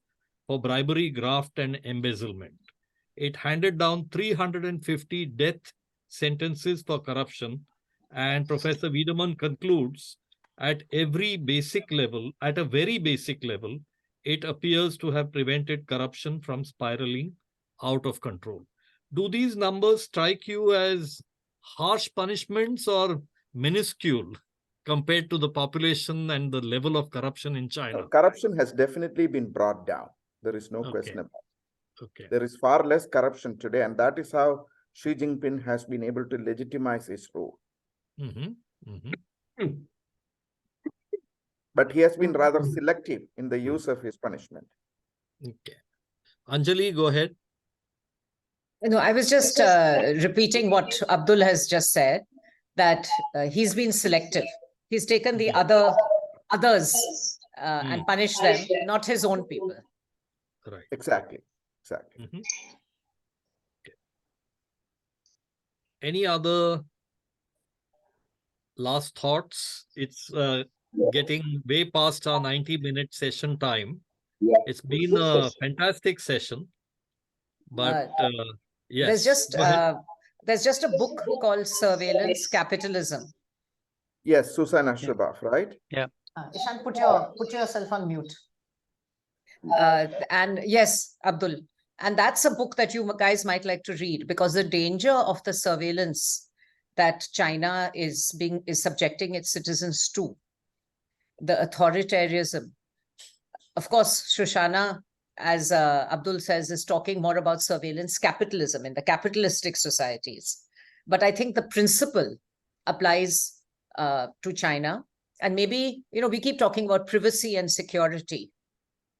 for bribery, graft, and embezzlement. It handed down 350 death sentences for corruption, and Professor Wiedemann concludes at a very basic level, it appears to have prevented corruption from spiraling out of control. Do these numbers strike you as harsh punishments or minuscule compared to the population and the level of corruption in China? Corruption has definitely been brought down. There is no question about it. Okay. There is far less corruption today, and that is how Xi Jinping has been able to legitimize his rule. But he has been rather selective in the use of his punishment. Okay. Anjali, go ahead. No, I was just repeating what Abdul has just said, that he's been selective. He's taken the others and punished them, not his own people. Right. Exactly. Okay. Any other last thoughts? It's getting way past our 90-minute session time. Yeah. It's been a fantastic session, but yes. There's just a book called Surveillance Capitalism. Yes, Susanna Shubaf, right? Yeah. Ishan, put yourself on mute. And yes, Abdul, and that's a book that you guys might like to read, because the danger of the surveillance that China is subjecting its citizens to, the authoritarianism. Of course, Shoshana, as Abdul says, is talking more about surveillance capitalism in the capitalistic societies. But I think the principle applies to China. And maybe, we keep talking about privacy and security,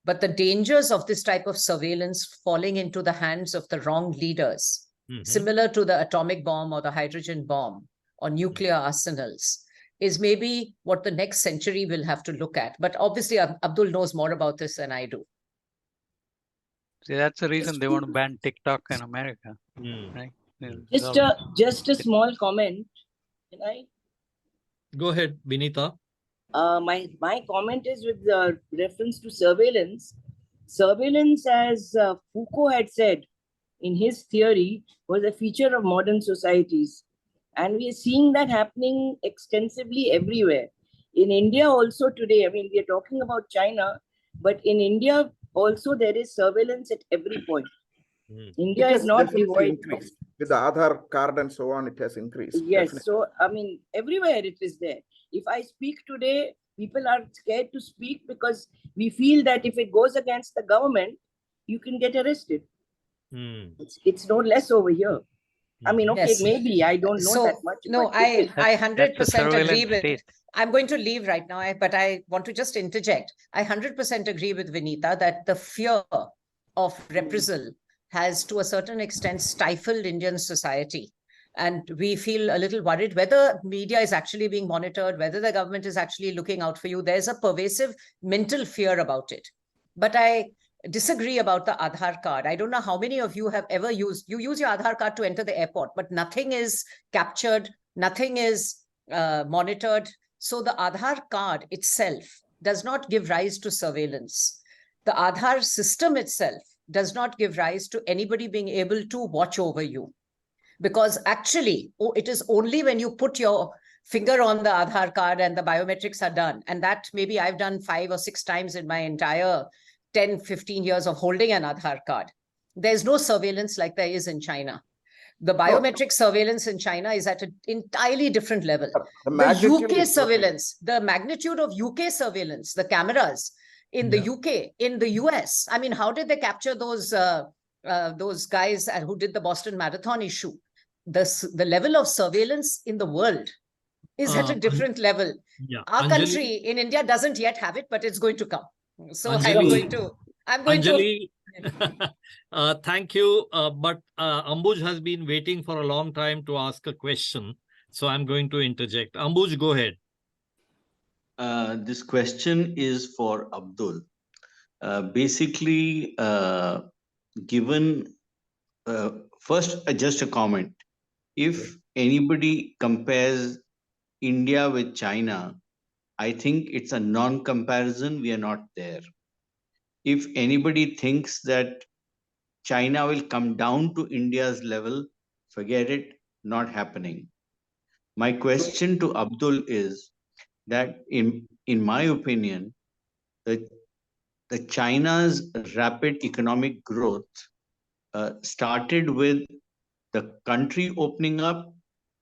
but the dangers of this type of surveillance falling into the hands of the wrong leaders, similar to the atomic bomb or the hydrogen bomb or nuclear arsenals, is maybe what the next century will have to look at. But obviously, Abdul knows more about this than I do. See, that's the reason they want to ban TikTok in America, right? Just a small comment. Can I? Go ahead, Vinita. My comment is with reference to surveillance. surveillance, as Foucault had said in his theory, was a feature of modern societies. And we are seeing that happening extensively everywhere. In India also today, I mean, we are talking about China, but in India also there is surveillance at every point. India It is has not definitely devoid of. increased. With the Aadhaar card and so on, it has increased. Yes, Definitely. so I mean, everywhere it is there. If I speak today, people are scared to speak because we feel that if it goes against the government, you can get arrested. It's no less over here. I mean, okay, Yes. maybe I don't know So, that much. no, but it is. I That's a 100% agree surveillance with. state. I'm going to leave right now, but I want to just interject. I 100% agree with Vinita that the fear of reprisal has, to a certain extent, stifled Indian society. And we feel a little worried whether media is actually being monitored, whether the government is actually looking out for you. There's a pervasive mental fear about it. But I disagree about the Aadhaar card. I don't know how many of you have ever used, you use your Aadhaar card to enter the airport, but nothing is captured, nothing is monitored. So the Aadhaar card itself does not give rise to surveillance. The Aadhaar system itself does not give rise to anybody being able to watch over you. Because actually, it is only when you put your finger on the Aadhaar card and the biometrics are done, and that maybe I've done 5 or 6 times in my entire 10, 15 years of holding an Aadhaar card. There's no surveillance like there is in China. The biometric surveillance in China is at an entirely different level. The UK surveillance, the magnitude of UK surveillance, the cameras in the UK, in the US. I mean, how did they capture those guys who did the Boston Marathon issue? The level of surveillance in the world is at a different level. Our country in India doesn't yet have it, but it's going to come. So Anjali, I'm going Anjali, thank you. But Ambuj has been waiting for a long time to ask a question. So I'm going to interject. Ambuj, go ahead. This question is for Abdul. Basically, given, first, just a comment. If anybody compares India with China, I think it's a non-comparison. We are not there. If anybody thinks that China will come down to India's level, forget it, not happening. My question to Abdul is that in my opinion, the China's rapid economic growth started with the country opening up,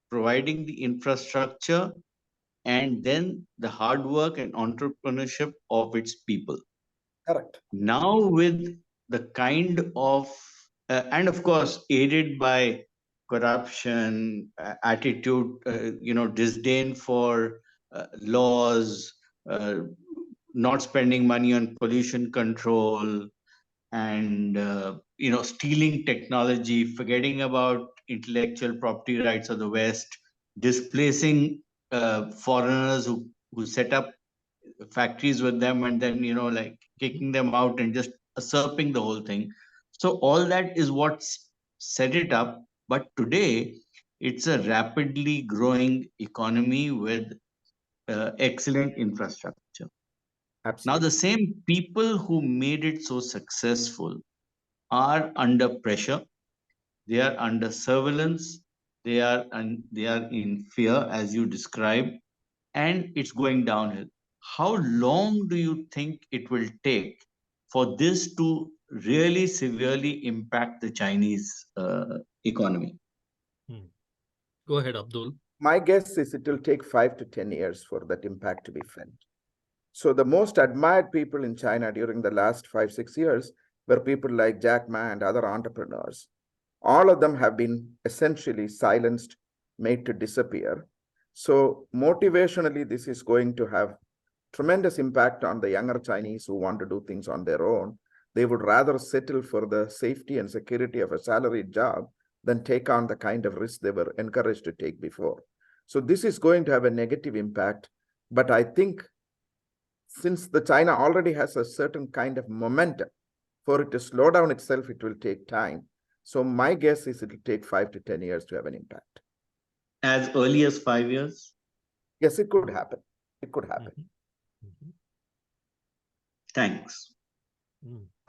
providing the infrastructure, and then the hard work and entrepreneurship of its people. Correct. Now with the kind of, and of course, aided by corruption, attitude, disdain for laws, not spending money on pollution control, and stealing technology, forgetting about intellectual property rights of the West, displacing foreigners who set up factories with them, and then kicking them out and just usurping the whole thing. So all that is what's set it up. But today it's a rapidly growing economy with excellent infrastructure. Absolutely. Now the same people who made it so successful are under pressure. They are under surveillance. They are in fear, as you described, and it's going downhill. How long do you think it will take for this to really severely impact the Chinese economy? Go ahead, Abdul. My guess is it will take 5 to 10 years for that impact to be felt. So the most admired people in China during the last 5-6 years were people like Jack Ma and other entrepreneurs. All of them have been essentially silenced, made to disappear. So motivationally, this is going to have tremendous impact on the younger Chinese who want to do things on their own. They would rather settle for the safety and security of a salaried job than take on the kind of risk they were encouraged to take before. So this is going to have a negative impact. But I think since the China already has a certain kind of momentum, for it to slow down itself, it will take time. So my guess is it will take 5 to 10 years to have an impact. As early as 5 years? Yes, it could happen. It could happen. Thanks.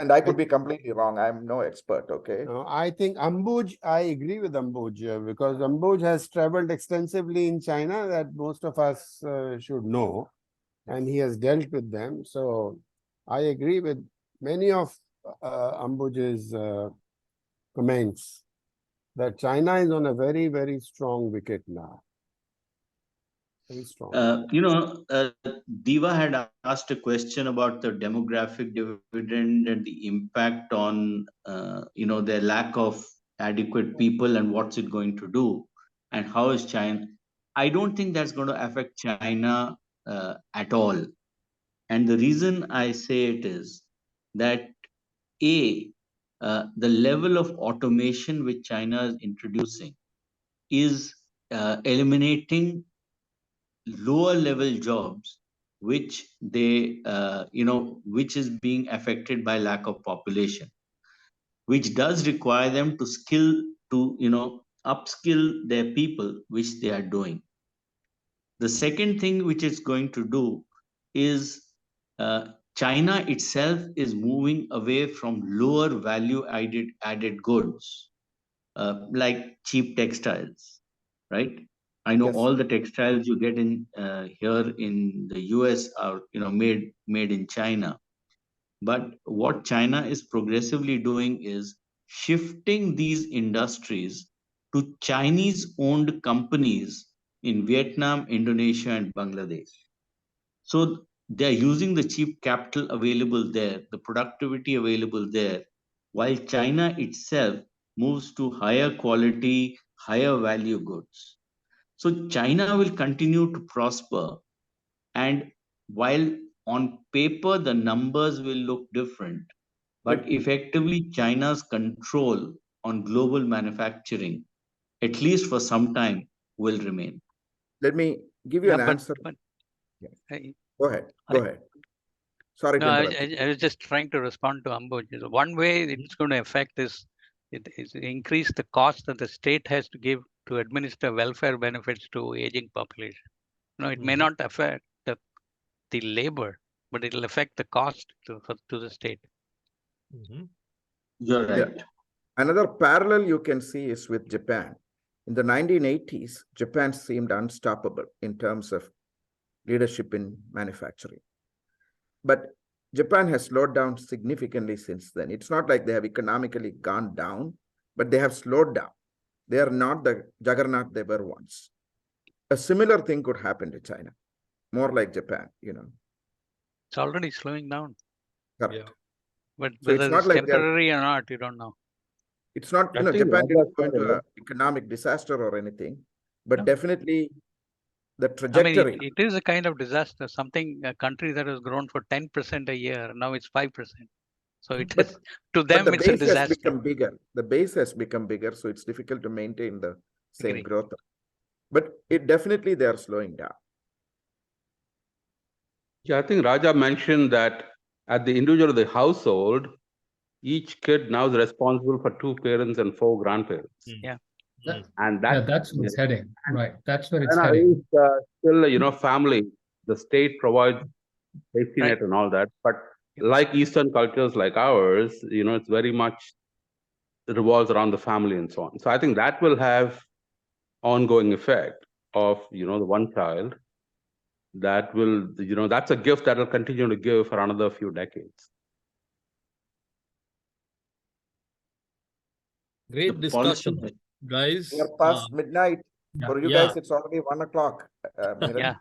And I could be completely wrong. I'm no expert, okay? No, I think Ambuj, I agree with Ambuj because Ambuj has traveled extensively in China that most of us should know, and he has dealt with them. So I agree with many of Ambuj's comments that China is on a very, very strong wicket now. Very strong. Diva had asked a question about the demographic dividend and the impact on, their lack of adequate people and what's it going to do and how is China. I don't think that's going to affect China at all. And the reason I say it is that the level of automation which China is introducing is eliminating lower level jobs which they which is being affected by lack of population, which does require them to upskill their people, which they are doing. The second thing which it's going to do is China itself is moving away from lower value added goods like cheap textiles, right? I know all the textiles you get in here in the US are made in China. But what China is progressively doing is shifting these industries to Chinese owned companies in Vietnam, Indonesia, and Bangladesh. So they're using the cheap capital available there, the productivity available there, while China itself moves to higher quality, higher value goods. So China will continue to prosper. And while on paper, the numbers will look different, but effectively China's control on global manufacturing, at least for some time, will remain. Let me give you an answer. Go ahead. Go ahead. Sorry to interrupt. I was just trying to respond to Ambuj. One way it's going to affect is it is increase the cost that the state has to give to administer welfare benefits to aging population. It may not affect the labor, but it will affect the cost to the state. You're right. Yeah. Another parallel you can see is with Japan. In the 1980s, Japan seemed unstoppable in terms of leadership in manufacturing. But Japan has slowed down significantly since then. It's not like they have economically gone down, but they have slowed down. They are not the juggernaut they were once. A similar thing could happen to China, more like Japan, It's already slowing down. Correct. Yeah. But So whether it's temporary or not, you don't know. It's not, Japan didn't go into an economic disaster or anything, but definitely the trajectory. It is a kind of disaster, a country that has grown for 10% a year, now it's 5%. So it is, to them, it's a disaster. Has become bigger. The base has become bigger, so it's difficult to maintain the same growth. But it definitely, they are slowing down. Yeah, I think Raja mentioned that at the individual of the household, each kid now is responsible for 2 parents and 4 grandparents. Yeah. And that's where it's heading. Right. That's where it's heading. Still, family, the state provides safety net and all that. But like Eastern cultures like ours, it's very much revolves around the family and so on. So I think that will have ongoing effect of, the one child that will, that's a gift that will continue to give for another few decades. Great discussion, guys. We are past midnight. For you guys, it's already 1 o'clock. Yeah.